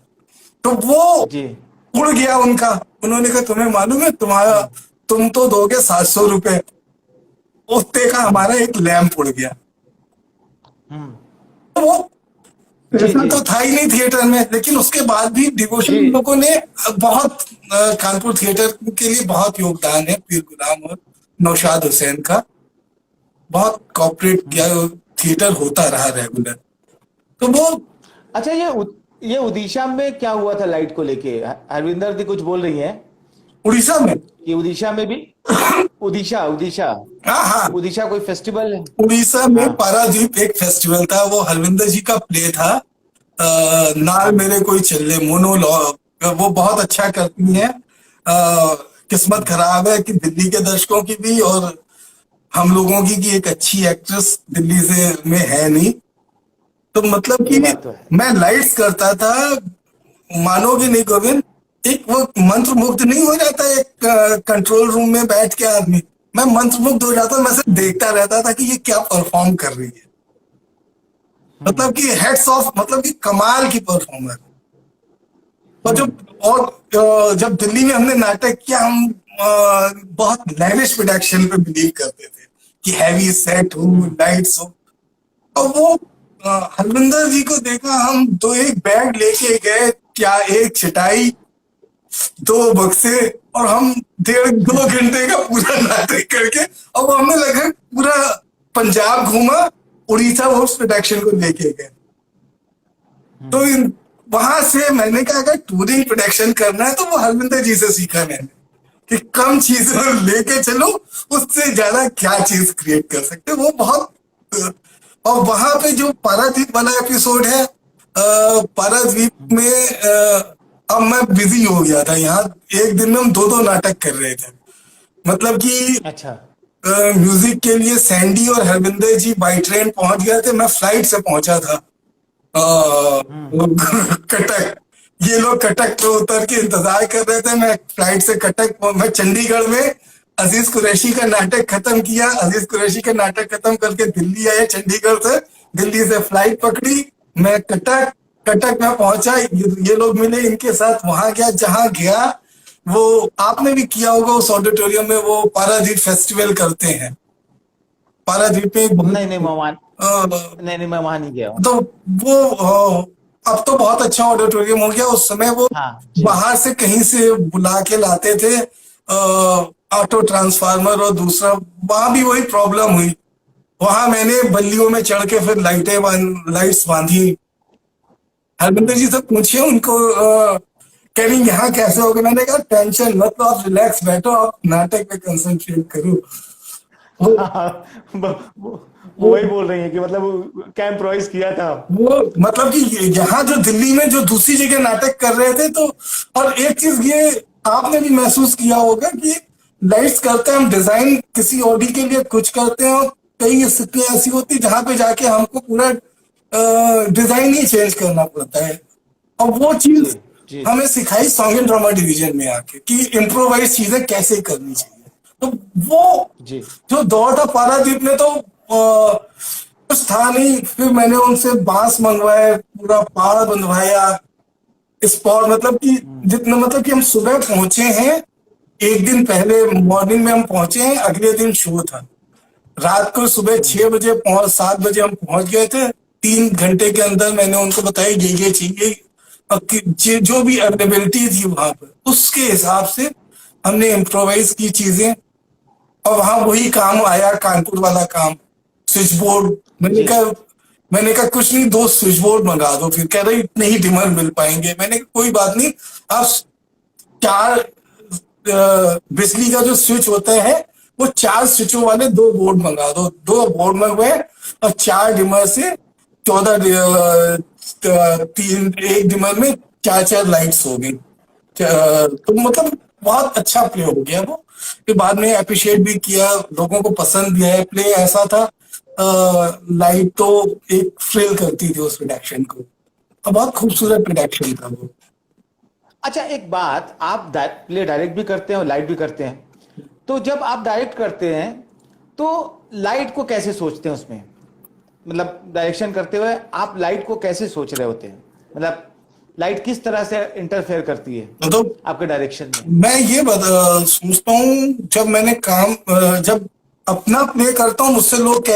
तो वो जी। उड़ गया उनका। उन्होंने कहा तुम्हें मालूम है, तुम्हारा हम्म तुम तो दोगे 700 रुपए, उतने का हम्म हमारा एक लैंप उड़ गया। हम्म। तो वो जी पैसा जी तो था ही नहीं थिएटर में, लेकिन उसके बाद भी डिवोशन जी। उन लोगों ने बहुत कानपुर थिएटर के लिए बहुत योगदान है पीर गुलाम और नौशाद हुसैन का। बहुत कॉपरेट किया, हम्म। थिएटर होता रहा रेगुलर। तो वो अच्छा, ये उड़ीसा में क्या हुआ था लाइट को लेके? हरविंदर जी कुछ बोल रही हैं उड़ीसा में, कि उड़ीसा में भी, उड़ीसा उड़ीसा हाँ हाँ, उड़ीसा कोई फेस्टिवल है? उड़ीसा में हाँ। पारादीप एक फेस्टिवल था। वो हरविंदर जी का प्ले था, नाल हम्म मेरे कोई चले, मोनोलॉग। वो बहुत अच्छा करती हैं। किस्मत हम्म। खराब है कि दिल्ली के दर्शकों की भी और हम लोगों की कि एक अच्छी एक्ट्रेस दिल्ली से में है नहीं। तो मतलब कि ये बात तो है। मैं लाइट्स करता था, मानोगे नहीं गोविंद, एक वो मंत्र मुग्ध नहीं हो जाता एक कंट्रोल रूम में बैठ के आदमी, मैं मंत्र मुग्ध हो जाता, मैं सिर्फ हम्म देखता रहता था कि ये क्या परफॉर्म कर रही है। हम्म मतलब कि हेड्स ऑफ, मतलब कि कमाल की परफॉर्मर। और हम्म जब दिल्ली में हमने नाटक किया, हम बहुत लैविश प्रोडक्शन पे बिलीव करते थे कि हैवी सेट हो, हम्म। लाइट्स हो। और वो हरविंदर जी को देखा, हम दो एक बैग लेके गए, क्या एक चटाई, दो बक्से, और हम 1.5-2 घंटे का पूरा नाटक करके, अब हमने लगभग पूरा पंजाब घूमा, उड़ीसा उस प्रोडक्शन को लेके गए। तो वहां से मैंने कहा अगर टूरिंग प्रोडक्शन करना है तो वो हरविंदर जी से सीखा मैंने, कि कम चीजें लेके चलो, उससे ज्यादा क्या चीज क्रिएट कर सकते हो। वो बहुत और वहां पे जो पारादीप वाला एपिसोड है, पारादीप में अब मैं बिजी हो गया था यहाँ। एक दिन में हम दो दो नाटक कर रहे थे। मतलब कि अच्छा। म्यूजिक के लिए सैंडी और हरविंदर जी बाई ट्रेन पहुंच गए थे, मैं फ्लाइट से पहुंचा था हम्म कटक। ये लोग कटक पे उतर के इंतजार कर रहे थे, मैं फ्लाइट से मैं चंडीगढ़ में अजीज कुरैशी का नाटक खत्म किया, अजीज कुरैशी का नाटक खत्म करके दिल्ली आए चंडीगढ़ से, दिल्ली से फ्लाइट पकड़ी, मैं कटक, कटक में पहुंचा, ये लोग मिले, इनके साथ वहां गया, जहां गया वो आपने भी किया होगा, उस ऑडिटोरियम में वो पारादीप फेस्टिवल करते हैं। पारादीप में एक नहीं नहीं, बहुत मैं वहां, अ, नहीं नहीं, मैं वहां नहीं गया हूँ। तो वो अब तो बहुत अच्छा ऑडिटोरियम हो गया, उस समय वो हाँ जी। बाहर से कहीं से बुला के लाते थे ऑटो ट्रांसफार्मर। और दूसरा वहां भी वही प्रॉब्लम हुई, वहां मैंने बल्लियों में चढ़ के फिर लाइट्स बांधी। हरमिंदर जी से पूछिए उनको, कह रही यहाँ कैसे होगा। मैंने कहा टेंशन मत लो, आप रिलैक्स बैठो, आप नाटक पे कंसंट्रेट करो। वो हाँ, वो वो वही बोल रही है कि मतलब क्या इम्प्रोवाइज किया था। वो मतलब कि यहाँ जो दिल्ली में जो दूसरी जगह नाटक कर रहे थे तो, और एक चीज ये आपने भी महसूस किया होगा कि लाइट्स करते हैं हम, डिजाइन किसी ऑडी के लिए कुछ करते हैं, और कई स्थितियां ऐसी होती है जहां पे जाके हमको पूरा डिजाइन ही चेंज करना पड़ता है। और वो जी चीज जी हमें सिखाई सॉन्ग एंड ड्रामा डिवीजन में आके कि इम्प्रोवाइज चीजें कैसे करनी चाहिए। तो वो जी जो दौर था पारादीप में, तो कुछ था नहीं, फिर मैंने उनसे बांस मंगवाए, पूरा पहाड़ बंधवाया, स्पॉट मतलब कि जितना, मतलब कि हम सुबह पहुंचे हैं, एक दिन पहले मॉर्निंग में हम पहुंचे हैं, अगले दिन शो था। रात को सुबह 6 बजे 7 बजे हम पहुंच गए थे। 3 घंटे के अंदर मैंने उनको बताया ये चाहिए, और जो भी अवेलेबिलिटी थी वहां पर उसके हिसाब से हमने इम्प्रोवाइज की चीजें। और वहां वही काम आया, कानपुर वाला काम, स्विच बोर्ड। जी मैंने कहा कुछ नहीं, 2 स्विच बोर्ड मंगा दो। फिर कह रहे इतने ही डिमांड मिल पाएंगे। मैंने कहा कोई बात नहीं, आप 4 बिजली का जो स्विच होता है वो 4 स्विचों वाले 2 बोर्ड मंगा दो। 2 बोर्ड मंगवाए, और 4 डिमर से 3 एक डिमर में 4 4 लाइट्स हो गई। तो मतलब बहुत अच्छा प्ले हो गया वो। फिर बाद में अप्रिशिएट भी किया, लोगों को पसंद भी है। प्ले ऐसा था, लाइट तो एक थ्रिल करती थी उस प्रोडक्शन को, और बहुत खूबसूरत प्रोडक्शन था वो। अच्छा एक बात, आप प्ले डायरेक्ट भी करते हैं और लाइट भी करते हैं, तो जब आप डायरेक्ट करते हैं तो लाइट को कैसे सोचते हैं उसमें, मतलब डायरेक्शन करते हुए आप लाइट को कैसे सोच रहे होते हैं, मतलब लाइट किस तरह से इंटरफेयर करती है तो आपके डायरेक्शन में। मैं ये सोचता हूँ, जब मैंने जब अपना प्ले करता हूँ, मुझसे लोग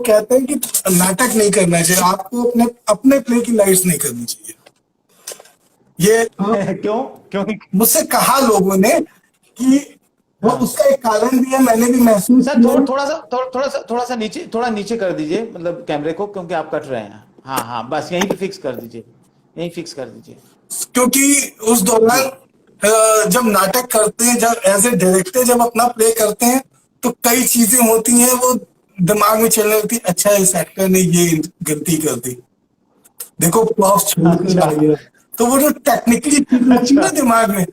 कहते हैं कि नाटक नहीं करना चाहिए, आपको अपने अपने प्ले की लाइट्स नहीं करनी चाहिए। ये क्यों क्यों। मुझसे कहा लोगों ने कि, वो हाँ उसका एक कारण भी है, मैंने भी महसूस सर किया। थोड़ा सा नीचे, थोड़ा नीचे कर दीजिए मतलब कैमरे को, क्योंकि आप कट रहे हैं। हाँ हाँ बस यहीं पे फिक्स कर दीजिए, यहीं फिक्स कर दीजिए। क्योंकि उस जी दौरान जब नाटक करते हैं, जब एज ए डायरेक्टर जब अपना प्ले करते हैं, तो कई चीजें होती हैं वो दिमाग में चलने लगती है। अच्छा इस एक्टर ने ये गलती कर दी, देखो प्रॉप्स छोड़ कर अच्छा आ गया। तो वो जो टेक्निकली चीज होती है अच्छा ना दिमाग में,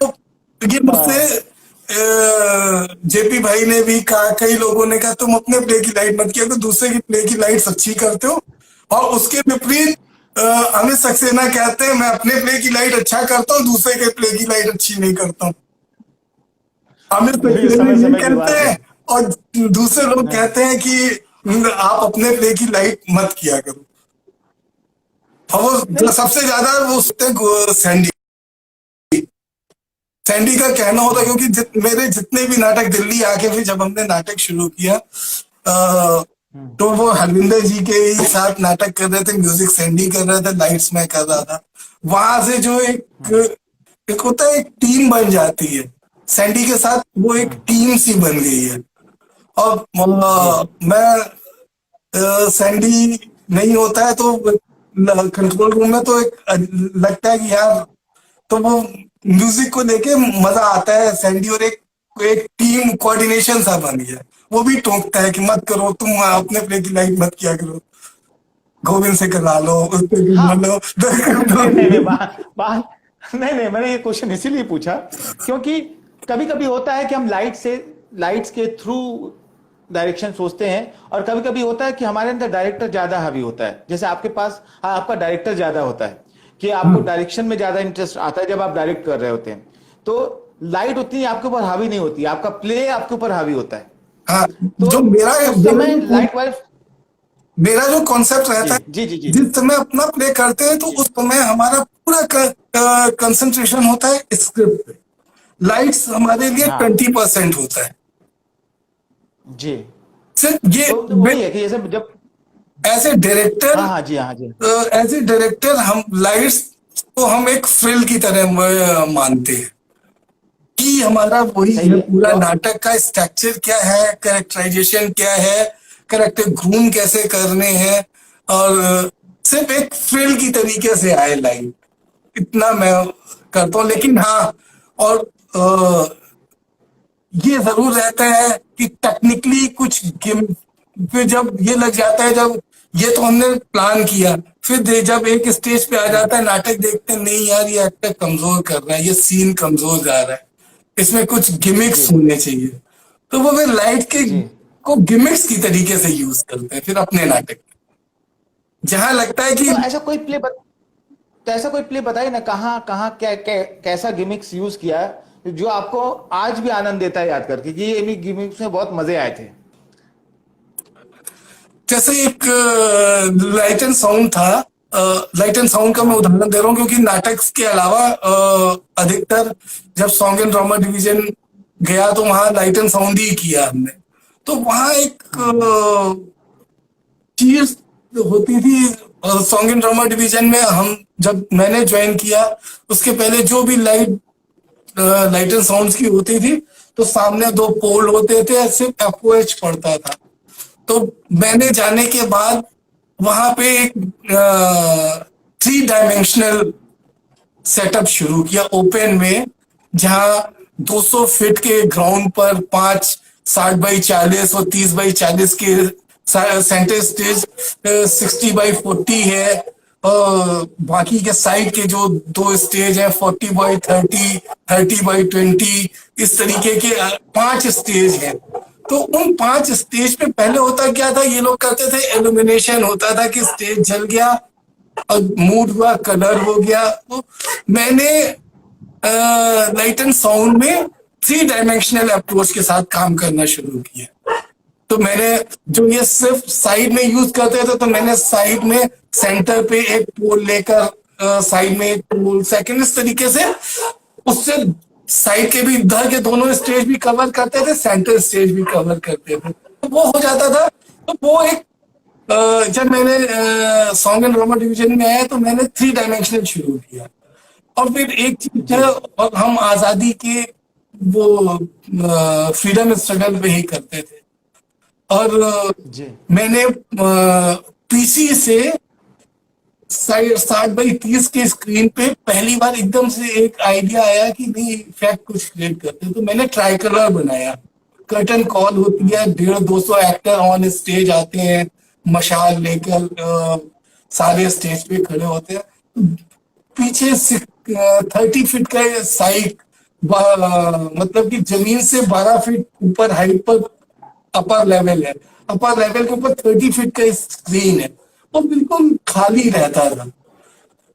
तो ये मुझसे हाँ जेपी भाई ने भी कहा, कई लोगों ने कहा तुम अपने प्ले की लाइट मत किया, तो दूसरे की प्ले की लाइट अच्छी करते हो। और उसके विपरीत अमित सक्सेना कहते हैं मैं अपने प्ले की लाइट अच्छा करता हूँ, दूसरे के प्ले की लाइट अच्छी नहीं करता हूँ। अमित ये सक्सेना समय ये समय की कहते बात है। हैं, और दूसरे लोग हाँ कहते हैं कि आप अपने प्ले की लाइट मत किया करो। और वो जो नहीं सबसे ज्यादा वो सुनते हैं सैंडी। सैंडी का कहना होता है, क्योंकि मेरे जितने भी नाटक दिल्ली आके फिर जब हमने नाटक शुरू किया, तो वो हरविंदर जी के ही साथ नाटक कर रहे थे, म्यूजिक सैंडी कर रहा था, लाइट्स में कर रहा था। वहां से जो एक होता है, एक टीम बन जाती है। सैंडी के साथ वो एक टीम सी बन गई है। और जी मैं सैंडी नहीं होता है तो कंट्रोल रूम में तो एक लगता है कि यार, तो वो म्यूजिक को लेके मजा आता है। सैंडी और एक एक टीम कोऑर्डिनेशन सा बन गया। वो भी टोकता है कि मत करो तुम, अपने प्ले की लाइट मत किया करो, गोविंद से करा लो, उससे करवा हाँ लो। नहीं नहीं नहीं नहीं नहीं, मैंने ये क्वेश्चन इसीलिए पूछा क्योंकि कभी कभी होता है कि हम लाइट्स के थ्रू डायरेक्शन सोचते हैं, और कभी कभी होता है कि हमारे अंदर डायरेक्टर ज्यादा हावी होता है, जैसे आपके पास हाँ, आपका डायरेक्टर ज्यादा होता है कि आपको डायरेक्शन में ज्यादा इंटरेस्ट आता है जब आप डायरेक्ट कर रहे होते हैं, तो लाइट उतनी आपके ऊपर हावी नहीं होती, आपका प्ले आपके ऊपर हावी होता है। हाँ, तो जो मेरा उस मेरा समय जो लाइट वाइफ। मेरा जो कॉन्सेप्ट जी रहता जी जी है, जी जी जिस समय अपना प्ले करते हैं तो जी उस समय हमारा पूरा कंसंट्रेशन होता है स्क्रिप्ट पे। लाइट्स हमारे लिए हाँ 20% होता है। जी। सिर्फ ये तो वही है कि जैसे जब एज ए डायरेक्टर, हाँ हाँ जी हाँ जी एज ए डायरेक्टर हम लाइट्स को हम एक थ्रिल की तरह मानते हैं कि हमारा वही सही है। है पूरा तो नाटक का स्ट्रक्चर क्या है, कैरेक्टराइजेशन क्या है, कैरेक्टर ग्रूम कैसे करने हैं, और सिर्फ एक थ्रिल की तरीके से आए लाइन, इतना मैं करता हूँ। लेकिन हाँ, और ये जरूर रहता है कि टेक्निकली कुछ गेम, फिर जब ये लग जाता है, जब ये तो हमने प्लान किया, फिर जब एक स्टेज पे आ जाता है, नाटक देखते हैं, नहीं यार ये एक्टर कमजोर कर रहा है, ये सीन कमजोर जा रहा है, इसमें कुछ गिमिक्स जी होने चाहिए, तो वो फिर लाइट के जी। को गिमिक्स की तरीके से यूज करते हैं फिर अपने नाटक में, जहां लगता है कि तो ऐसा कोई प्ले तो ऐसा कोई प्ले बताइए ना, कहाँ कहाँ कैसा गिमिक्स यूज किया है जो आपको आज भी आनंद देता है याद करके कि ये गिमिक्स में बहुत मजे आए थे। जैसे एक लाइट एंड साउंड था, लाइट एंड साउंड का मैं हाँ उदाहरण दे रहा हूँ क्योंकि नाटक के अलावा अधिकतर जब सॉन्ग एंड ड्रामा डिवीजन गया तो वहां लाइट एंड साउंड ही किया हमने। तो वहां एक चीज होती थी सॉन्ग एंड ड्रामा डिवीजन में, हम जब मैंने ज्वाइन किया उसके पहले जो भी लाइट एंड साउंड की होती थी, तो सामने दो पोल होते थे, सिर्फ एफओएच पड़ता था। तो मैंने जाने के बाद वहां पे एक 3 डायमेंशनल सेटअप शुरू किया ओपन में, जहां 200 फीट के ग्राउंड पर 5 60 बाई 40 और 30 बाई 40 के सेंटर स्टेज 60 बाई 40 है, और बाकी के साइड के जो दो स्टेज है 40 बाई 30 30 बाई 20, इस तरीके के 5 स्टेज हैं। तो उन 5 स्टेज पे पहले होता क्या था, ये लोग करते थे इल्यूमिनेशन होता था कि स्टेज जल गया और मूड हुआ, कलर हो गया। तो मैंने लाइट एंड साउंड में 3 डायमेंशनल अप्रोच के साथ काम करना शुरू किया। तो मैंने जो ये सिर्फ साइड में यूज करते थे, तो मैंने साइड में सेंटर पे एक पोल लेकर साइड में एक पोल सेकंड, इस तरीके से उससे साइड के भी इधर के दोनों स्टेज भी कवर करते थे, सेंटर स्टेज भी कवर करते थे, तो वो हो जाता था। तो वो एक जब मैंने सॉन्ग एंड ड्रामा डिवीजन में आया तो मैंने 3 डायमेंशनल शुरू किया। और फिर एक चीज जी है, और हम आजादी के वो फ्रीडम स्ट्रगल पे ही करते थे, और जी मैंने पीसी से 60 बाई 30 के स्क्रीन पे पहली बार एकदम से एक आइडिया आया कि नहीं इफेक्ट कुछ क्रिएट करते हैं, तो मैंने ट्राई कलर बनाया। कर्टन कॉल होती है, 150-200 एक्टर ऑन स्टेज आते हैं मशाल लेकर, सारे स्टेज पे खड़े होते हैं, पीछे 30 फीट का साइड, मतलब कि जमीन से 12 फीट ऊपर हाइट पर अपर लेवल है, अपर लेवल के ऊपर 30 फीट का स्क्रीन है, वो बिल्कुल खाली रहता था।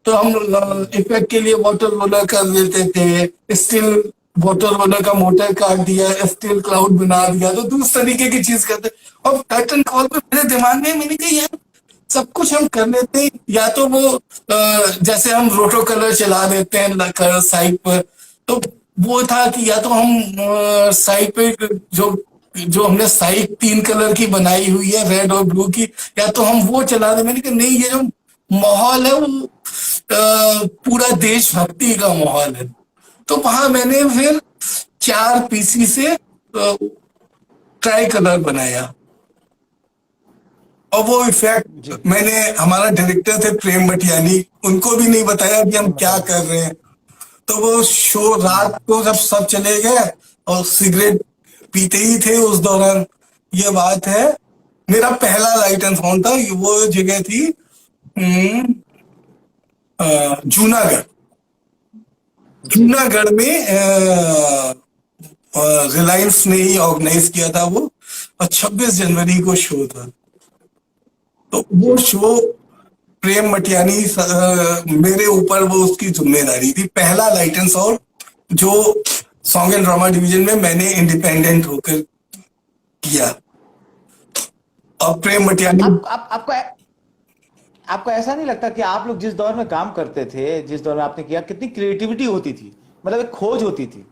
तो हम इफेक्ट के लिए वाटर रोलर कर लेते थे, स्टिल वाटर रोलर का मोटर काट दिया, स्टिल क्लाउड बना दिया, तो दूसरे तरीके की चीज करते। और कर्टन कॉल पे मेरे दिमाग में मैंने कहा यार सब कुछ हम कर लेते हैं, या तो वो जैसे हम रोटो कलर चला देते हैं साइड पर, तो वो था कि या तो हम साइड पे जो जो हमने साइड 3 कलर की बनाई हुई है, रेड और ब्लू की, या तो हम वो चला दे। मैंने कहा नहीं, ये जो माहौल है वो पूरा देशभक्ति का माहौल है। तो वहां मैंने फिर 4 पीसी से ट्राई कलर बनाया, और वो जी। इफेक्ट मैंने, हमारा डायरेक्टर थे प्रेम मटियानी, उनको भी नहीं बताया कि हम क्या बताइए। कर रहे हैं। तो वो शो रात को जब सब चले गए और सिगरेट पीते ही थे उस दौरान, ये बात है, मेरा पहला लाइट एंड साउंड था, वो जगह थी जूनागढ़। जी जूनागढ़ में रिलायंस ने ही ऑर्गेनाइज किया था वो, और 26 जनवरी को शो था। तो वो जी। शो प्रेम मटियानी मेरे ऊपर वो उसकी जिम्मेदारी थी, पहला लाइट एंड साउंड जो सॉन्ग एंड ड्रामा डिवीजन में मैंने इंडिपेंडेंट होकर किया। और प्रेम मटियानी, आपको आपको ऐसा नहीं लगता कि आप लोग जिस दौर में काम करते थे, जिस दौर में आपने किया, कितनी क्रिएटिविटी होती थी, मतलब एक खोज होती थी?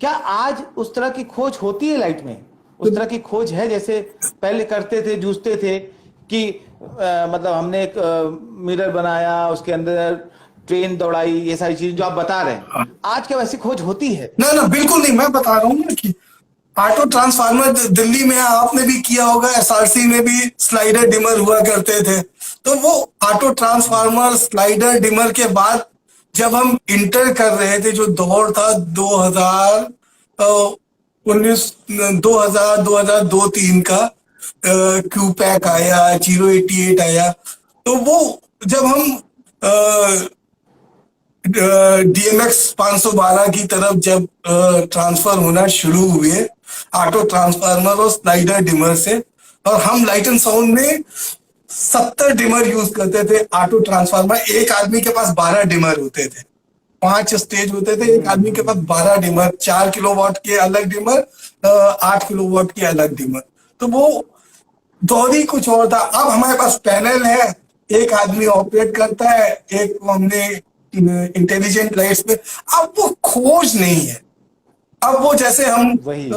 क्या आज उस तरह की खोज होती है लाइट में? उस तरह की खोज है जैसे पहले करते थे, जूझते थे कि मतलब हमने एक मिरर बनाया, उसके अंदर ट्रेन दौड़ाई, ये सारी चीजें जो आप बता रहे हैं, आज क्या वैसी खोज होती है? ना ना बिल्कुल नहीं, मैं बता रहा हूँ ना कि ऑटो ट्रांसफार्मर दिल्ली में आपने भी किया होगा, एसआरसी में भी स्लाइडर डिमर हुआ करते थे। तो वो ऑटो ट्रांसफार्मर स्लाइडर डिमर के बाद जब हम इंटर कर रहे थे, जो दौर था 2000 2002 का क्यू पैक आया, 088 आया। तो वो जब हम DMX 512 की तरफ जब ट्रांसफर होना शुरू हुए, ऑटो ट्रांसफार्मर और स्लाइडर डिमर से, और हम लाइट एंड साउंड में 70 डिमर यूज करते थे। ऑटो ट्रांसफार्मर, एक आदमी के पास 12 डिमर होते थे, 5 स्टेज होते थे, एक आदमी के पास 12 डिमर, 4 किलोवाट के अलग डिमर, 8 किलोवाट के अलग डिमर। तो वो दौर ही कुछ और था। अब हमारे पास पैनल है, एक आदमी ऑपरेट करता है, एक को हमने इंटेलिजेंट लाइट्स पे। अब वो खोज नहीं है। अब वो जैसे हम वही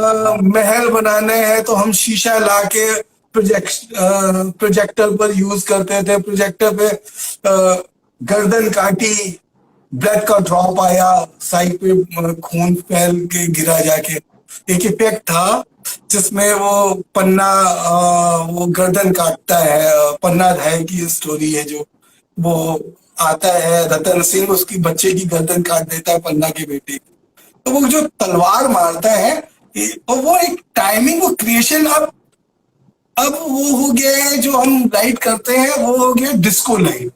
महल बनाने हैं तो हम शीशा ला के प्रोजेक्टर पर यूज करते थे। प्रोजेक्टर पे गर्दन काटी, ब्लड का ड्रॉप आया, साइड पे खून फैल के गिरा जाके। एक इफेक्ट था जिसमें वो पन्ना, वो गर्दन काटता है, पन्ना धाय की स्टोरी है जो, वो आता है रतन सिंह, उसकी बच्चे की गर्दन काट देता है पन्ना के बेटे की। तो वो जो तलवार मारता है, और वो एक टाइमिंग, वो क्रिएशन। अब वो हो गया है जो हम लाइट करते हैं, वो हो गया डिस्को लाइट।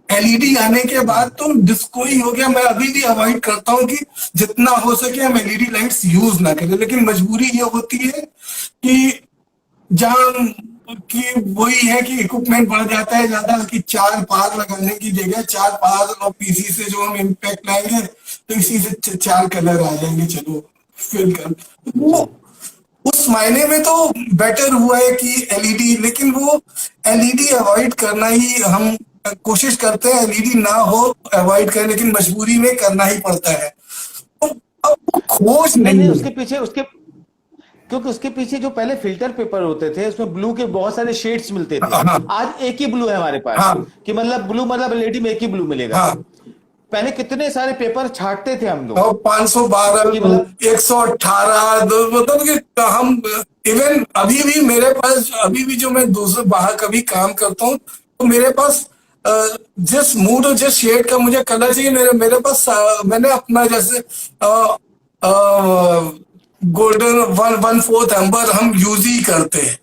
एलईडी आने के बाद तो डिस्को ही हो गया। मैं अभी भी अवॉइड करता हूँ कि जितना हो सके हम एलईडी लाइट्स यूज ना करें, लेकिन मजबूरी ये होती है कि जहां कि वही है कि इक्विपमेंट बढ़ जाता है ज्यादा, कि 4 पार लगाने की जगह 4 पार और पीसी से जो हम इम्पैक्ट लाएंगे तो इसी से 4 कलर आ जाएंगे, चलो फिल कर। जी वो उस मायने में तो बेटर हुआ है कि एलईडी, लेकिन वो एलईडी अवॉइड करना ही हम कोशिश करते हैं, एलईडी ना हो अवॉइड करें, लेकिन मजबूरी में करना ही पड़ता है। तो अब वो खोज नहीं नहीं नहीं, है। उसके पीछे उसके क्योंकि उसके पीछे जो पहले फिल्टर पेपर होते थे उसमें ब्लू के बहुत सारे शेड्स मिलते थे। हाँ आज एक ही ब्लू है हमारे पास, हाँ कि मतलब ब्लू मतलब एलईडी में एक ही ब्लू मिलेगा। हाँ। पहले कितने सारे पेपर छांटते थे हम लोग और 512, कि मतलब 118, मतलब कि हम इवन अभी भी मेरे पास, अभी भी जो मैं दूसरे बाहर कभी काम करता हूँ तो मेरे पास जिस मूड और जिस शेड का मुझे कलर चाहिए, मेरे पास मैंने अपना जैसे गोल्डन 1/4 एम्बर हम यूज ही करते हैं,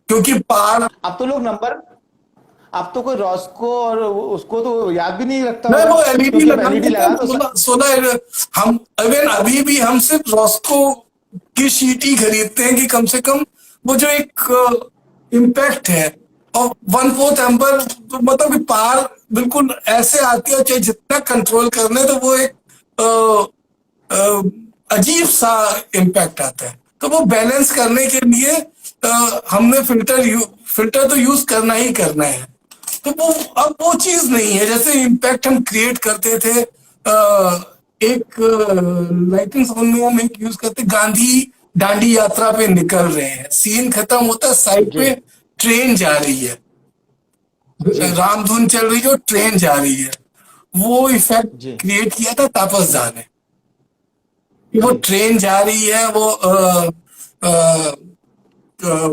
क्योंकि पार। अब तो लोग नंबर, अब तो कोई रॉस्को और उसको तो याद भी नहीं रखता नहीं, होगा, वो एलईडी क्योंकि अब लगा एलईडी देते हैं, लगा तो 16 हम इवन अभी भी हम सिर्फ रॉस्को की शीट ही खरीदते हैं कि कम से कम वो जो एक इम्पैक्ट है। और 1/4 एम्पर तो मतलब कि पार बिल्कुल ऐसे आती है, चाहे जितना कंट्रोल करने तो वो एक अजीब सा इम्पैक्ट आता है। तो वो बैलेंस करने के लिए हमने फिल्टर तो यूज करना ही करना है। तो वो अब वो चीज नहीं है जैसे इम्पैक्ट हम क्रिएट करते थे। एक लाइटिंग साउंड में हम एक यूज करते, गांधी दांडी यात्रा पे निकल रहे हैं, सीन खत्म होता है, साइड जी पे ट्रेन जा रही है, जी रामधुन चल रही है और ट्रेन जा रही है। वो इफेक्ट जी क्रिएट किया था तापस दा ने। वो जी ट्रेन जा रही है, वो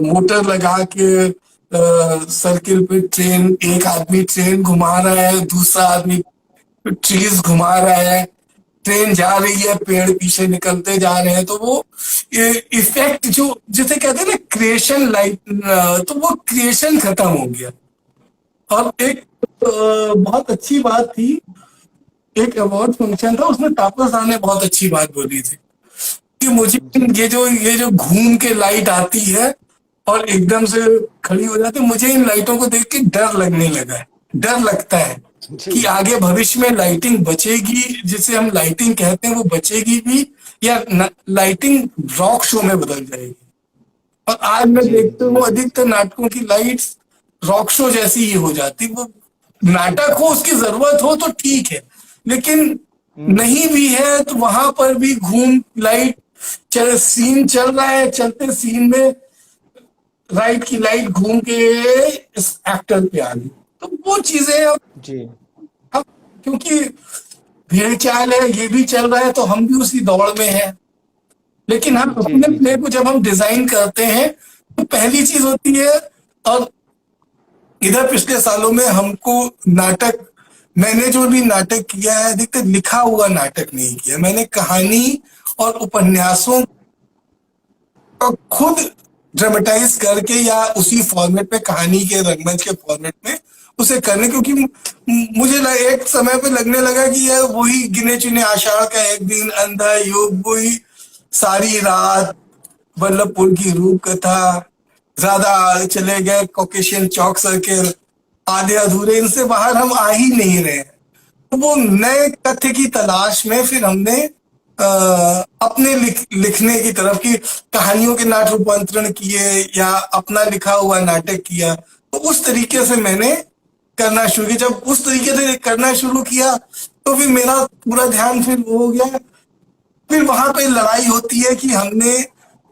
मोटर लगा के सर्किल पे ट्रेन, एक आदमी ट्रेन घुमा रहा है, दूसरा आदमी ट्रीज घुमा रहा है, ट्रेन जा रही है, पेड़ पीछे निकलते जा रहे हैं। तो वो इफेक्ट जो जिसे कहते हैं ना क्रिएशन लाइट, तो वो क्रिएशन खत्म हो गया। और एक बहुत अच्छी बात थी, एक अवार्ड फंक्शन था, उसमें तापस दा ने बहुत अच्छी बात बोली थी कि मुझे जी ये जो घूम के लाइट आती है और एकदम से खड़ी हो जाती है, मुझे इन लाइटों को देख के डर लगने लगा है। डर लगता है जी कि आगे भविष्य में लाइटिंग बचेगी, जिसे हम लाइटिंग कहते हैं, वो बचेगी भी, या लाइटिंग रॉक शो में बदल जाएगी। और आज मैं जी देखता जी हूँ अधिकतर नाटकों की लाइट्स रॉक शो जैसी ही हो जाती। वो नाटक हो, उसकी जरूरत हो तो ठीक है, लेकिन नहीं भी है तो वहां पर भी घूम लाइट सीन चल रहा है, चलते सीन में राइट की लाइट घूम के इस एक्टर पे आ गई। तो वो चीजें जी अब क्योंकि भेड़ चाल है, ये भी चल रहा है तो हम भी उसी दौड़ में हैं। लेकिन हम जी अपने जी प्ले जी को जब हम डिजाइन करते हैं तो पहली चीज होती है, और इधर पिछले सालों में हमको नाटक मैंने जो भी नाटक किया है, अधिकतर लिखा हुआ नाटक नहीं किया। मैंने कहानी और उपन्यासों को खुद ड्रामेटाइज करके या उसी फॉर्मेट में, कहानी के रंगमंच के फॉर्मेट में उसे करने, क्योंकि मुझे एक समय पे लगने लगा कि यार वही गिने चुने आषाढ़ का एक दिन, अंधा युग, वही सारी रात, बल्लभपुर की रूप कथा, ज्यादा आगे चले गए कॉकेशियन चौक सर्किल, आधे अधूरे, इनसे बाहर हम आ ही नहीं रहे। तो वो नए तथ्य की तलाश में फिर हमने अपने लिखने की तरफ की, कहानियों के नाट रूपांतरण किए या अपना लिखा हुआ नाटक किया। तो उस तरीके से मैंने करना शुरू किया। जब उस तरीके से करना शुरू किया तो फिर मेरा पूरा ध्यान फिर वो हो गया। फिर वहां पे लड़ाई होती है कि हमने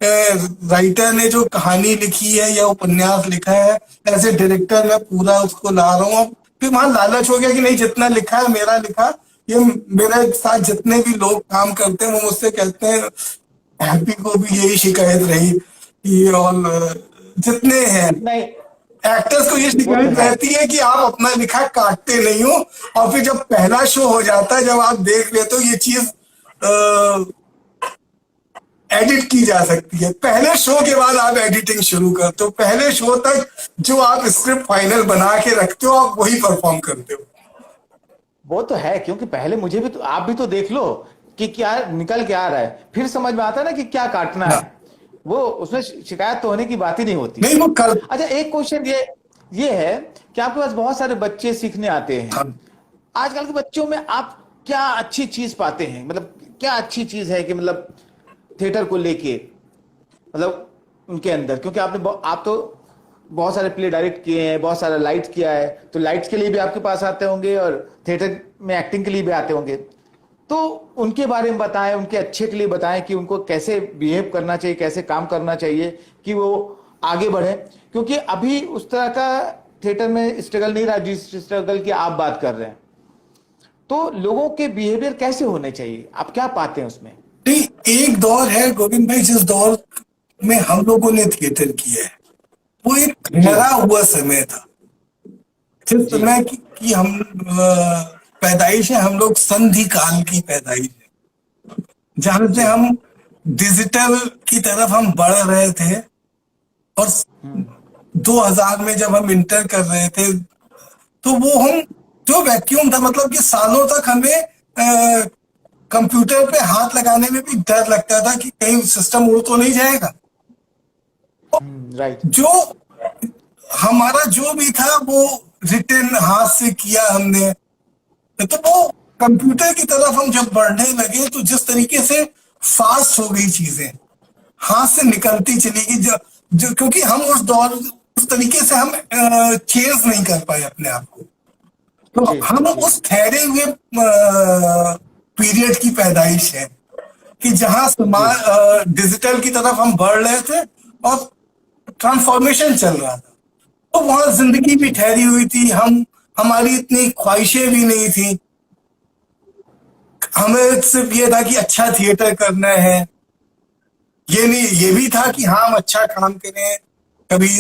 राइटर ने जो कहानी लिखी है या उपन्यास लिखा है, एज ए डायरेक्टर मैं पूरा उसको ला रहा हूँ। फिर वहां लालच हो गया कि नहीं, जितना लिखा है मेरा लिखा, ये मेरे साथ जितने भी लोग काम करते हैं वो मुझसे कहते हैं, हैप्पी को भी यही शिकायत रही कि, और जितने हैं नहीं, एक्टर्स को ये वो तो शिकायत है। रहती है कि आप अपना लिखा काटते नहीं हो। और फिर जब पहला शो हो जाता है, जब आप देख लेते हो ये चीज एडिट की जा सकती है, पहले शो के बाद आप एडिटिंग शुरू करते हो। पहले शो तक जो आप स्क्रिप्ट फाइनल बना के रखते हो, आप वही परफॉर्म करते हो। वो तो है, क्योंकि पहले मुझे भी तो, आप भी तो देख लो कि क्या निकल के आ रहा है, फिर समझ में आता है ना कि क्या काटना हाँ, है। वो उसमें शिकायत तो होने की बात ही नहीं होती नहीं है। वो कर। अच्छा, एक क्वेश्चन ये है कि आपके पास बहुत सारे बच्चे सीखने आते हैं। हाँ, आजकल के बच्चों में आप क्या अच्छी चीज पाते हैं, मतलब क्या अच्छी चीज है कि मतलब थिएटर को लेके, मतलब उनके अंदर, क्योंकि आप तो बहुत सारे प्ले डायरेक्ट किए हैं, बहुत सारा लाइट किया है, तो लाइट्स के लिए भी आपके पास आते होंगे और थिएटर में एक्टिंग के लिए भी आते होंगे। तो उनके बारे में बताएं, उनके अच्छे के लिए बताएं कि उनको कैसे बिहेव करना चाहिए, कैसे काम करना चाहिए कि वो आगे बढ़े। क्योंकि अभी उस तरह का थिएटर में स्ट्रगल नहीं रहा जिस स्ट्रगल की आप बात कर रहे हैं। तो लोगों के बिहेवियर कैसे होने चाहिए, आप क्या पाते हैं उसमें? नहीं, एक दौर है गोविंद भाई, जिस दौर में हम लोगों ने थिएटर किया है, वो एक जी ठहरा हुआ समय था। जिस जी समय की हम पैदाइश है, हम लोग संधि काल की पैदाइश है, जहां से जी। हम डिजिटल की तरफ हम बढ़ रहे थे। और 2000 में जब हम इंटर कर रहे थे, तो वो हम जो वैक्यूम था, मतलब कि सालों तक हमें कंप्यूटर पे हाथ लगाने में भी डर लगता था कि कहीं सिस्टम उड़ तो नहीं जाएगा। राइट। जो हमारा जो भी था वो रिटर्न हाथ से किया हमने। तो वो कंप्यूटर की तरफ हम जब बढ़ने लगे, तो जिस तरीके से फास्ट हो गई चीजें, हाथ से निकलती चली गई, जो जो क्योंकि हम उस दौर, उस तरीके से हम चेंज नहीं कर पाए अपने आप को। तो जी हम जी उस ठहरे हुए पीरियड की पैदाइश है कि जहां जी डिजिटल की तरफ हम बढ़ रहे थे और ट्रांसफॉर्मेशन चल रहा था। तो वहां जिंदगी भी जी ठहरी हुई थी, हम हमारी इतनी ख्वाहिशें भी नहीं थी। हमें सिर्फ ये था कि अच्छा थिएटर करना है। ये नहीं, ये भी था कि हाँ हम अच्छा काम करें, कभी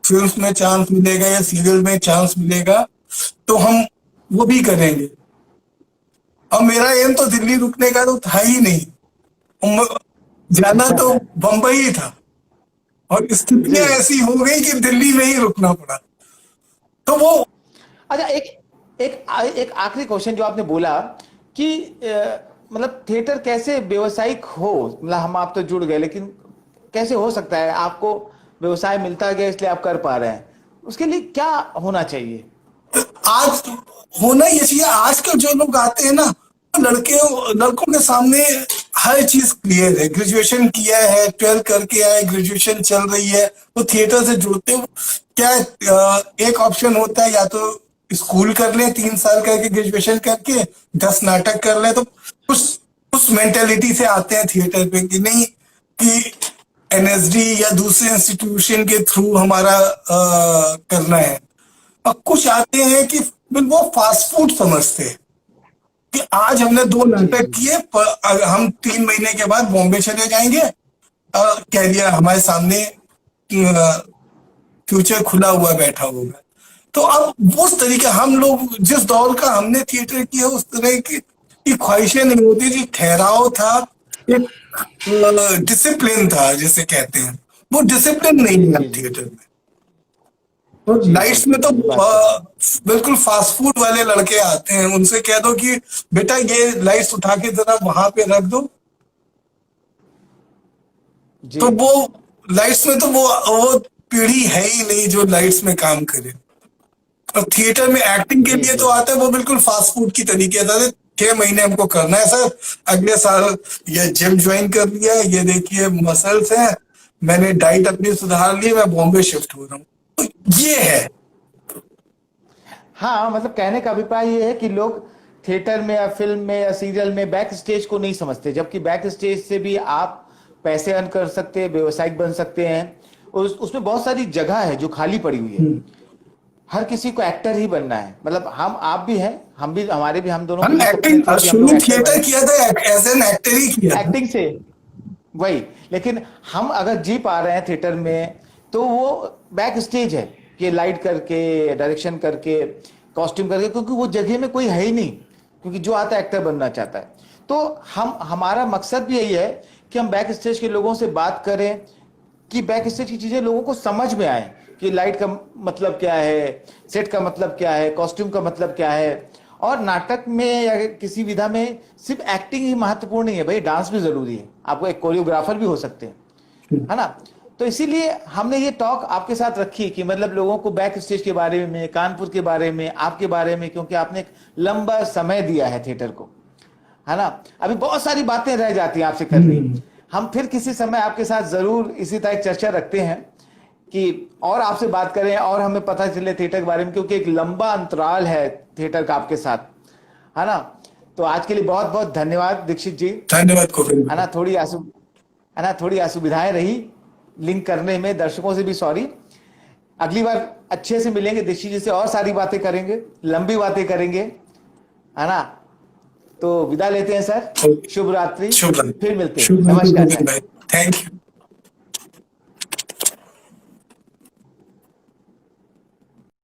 फिल्म्स में चांस मिलेगा या सीरियल में चांस मिलेगा तो हम वो भी करेंगे। और मेरा एम तो दिल्ली रुकने का तो था ही नहीं, जाना तो बंबई ही था। और जी। स्थितियां ऐसी हो गई कि दिल्ली में ही रुकना पड़ा। तो वो अच्छा, एक एक एक आखिरी क्वेश्चन जो आपने बोला कि मतलब थिएटर कैसे व्यवसायिक हो, मतलब हम आप तो जुड़ गए, लेकिन कैसे हो सकता है, आपको व्यवसाय मिलता गया इसलिए आप कर पा रहे हैं, उसके लिए क्या होना चाहिए? आज होना ये चाहिए। आजकल जो लोग आते हैं ना, लड़के लड़कों के सामने हर चीज क्लियर है। ग्रेजुएशन किया है, 12 करके आए, ग्रेजुएशन चल रही है, वो थिएटर से जुड़ते हो। क्या एक ऑप्शन होता है, या तो स्कूल कर ले 3 साल करके, ग्रेजुएशन करके 10 नाटक कर ले। तो उस मेंटेलिटी से आते हैं थिएटर पे कि नहीं, कि एनएसडी या दूसरे इंस्टीट्यूशन के थ्रू हमारा करना है। और कुछ आते हैं कि वो फास्ट फूड समझते हैं कि आज हमने 2 नाटक जी किए, हम 3 महीने के बाद बॉम्बे चले जाएंगे, कैरियर हमारे सामने फ्यूचर खुला हुआ बैठा होगा। तो अब उस तरीके हम लोग जिस दौर का हमने थिएटर किया उस तरह की ख्वाहिशें नहीं होती थी। ठहराव था, एक डिसिप्लिन था जिसे कहते हैं, वो डिसिप्लिन नहीं है जी अब जी थिएटर में। तो जी जी लाइट्स जी, में तो ये बात तो है। बिल्कुल फास्ट फूड वाले लड़के आते हैं, उनसे कह दो कि बेटा ये लाइट्स उठा के जरा वहां पे रख दो, जी तो वो लाइट्स में तो वो पीढ़ी है ही नहीं जो लाइट्स में काम करे। और थिएटर में एक्टिंग के जी लिए जी तो जी। आते हैं वो बिल्कुल फास्ट फूड की तरीके से, 6 महीने हमको करना है सर, अगले साल ये जिम ज्वाइन कर लिया, ये देखिए मसल्स हैं, मैंने डाइट अपनी सुधार ली, मैं बॉम्बे शिफ्ट हो रहा हूँ। तो ये है। हाँ, मतलब कहने का अभिप्राय ये है कि लोग थिएटर में या फिल्म में या सीरियल में बैक स्टेज को नहीं समझते, जबकि बैक स्टेज से भी आप पैसे अर्न कर सकते हैं, व्यवसायिक बन सकते हैं। उसमें बहुत सारी जगह है जो खाली पड़ी हुई है। हर किसी को एक्टर ही बनना है, मतलब हम आप भी हैं, हम भी, हमारे भी, हम दोनों के हम भी सपने एक्टिंग थे कि हम लोग शुरू एक्टर थिएटर बने, किया था, एज एन एक्टर ही किया था। एक्टिंग से। वही, लेकिन हम अगर जी पा रहे हैं थिएटर में, तो वो बैक स्टेज है कि लाइट करके, डायरेक्शन करके, कॉस्ट्यूम करके, क्योंकि वो जगह में कोई है ही नहीं, क्योंकि जो आता है एक्टर बनना चाहता है। तो हम, हमारा मकसद भी यही है कि हम बैक स्टेज के लोगों से बात करें, कि बैक स्टेज की चीजें लोगों को समझ में आए, कि लाइट का मतलब क्या है, सेट का मतलब क्या है, कॉस्ट्यूम का मतलब क्या है। और नाटक में या किसी विधा में सिर्फ एक्टिंग ही महत्वपूर्ण नहीं है भाई, डांस भी जरूरी है, आपको एक कोरियोग्राफर भी हो सकते हैं, है ना। तो इसीलिए हमने ये टॉक आपके साथ रखी कि मतलब लोगों को बैक स्टेज के बारे में, कानपुर के बारे में, आपके बारे में, क्योंकि आपने एक लंबा समय दिया है थिएटर को, है ना। अभी बहुत सारी बातें रह जाती हैं आपसे करनी। हम फिर किसी समय आपके साथ जरूर इसी तरह एक चर्चा रखते हैं कि और आपसे बात करें और हमें पता चले थिएटर के बारे में, क्योंकि एक लंबा अंतराल है थिएटर का आपके साथ, है ना। तो आज के लिए बहुत बहुत धन्यवाद दीक्षित जी, धन्यवाद गोविंद है भाई। ना। है ना, थोड़ी असुविधाएं रही लिंक करने में, दर्शकों से भी सॉरी। अगली बार अच्छे से मिलेंगे दीक्षित जी से, और सारी बातें करेंगे, लंबी बातें करेंगे, है ना। तो विदा लेते हैं सर, शुभ रात्रि, शुभ रात्रि। फिर मिलते हैं, शुभ रात्रि नमस्कार गोविंद सर। भाई। Thank you.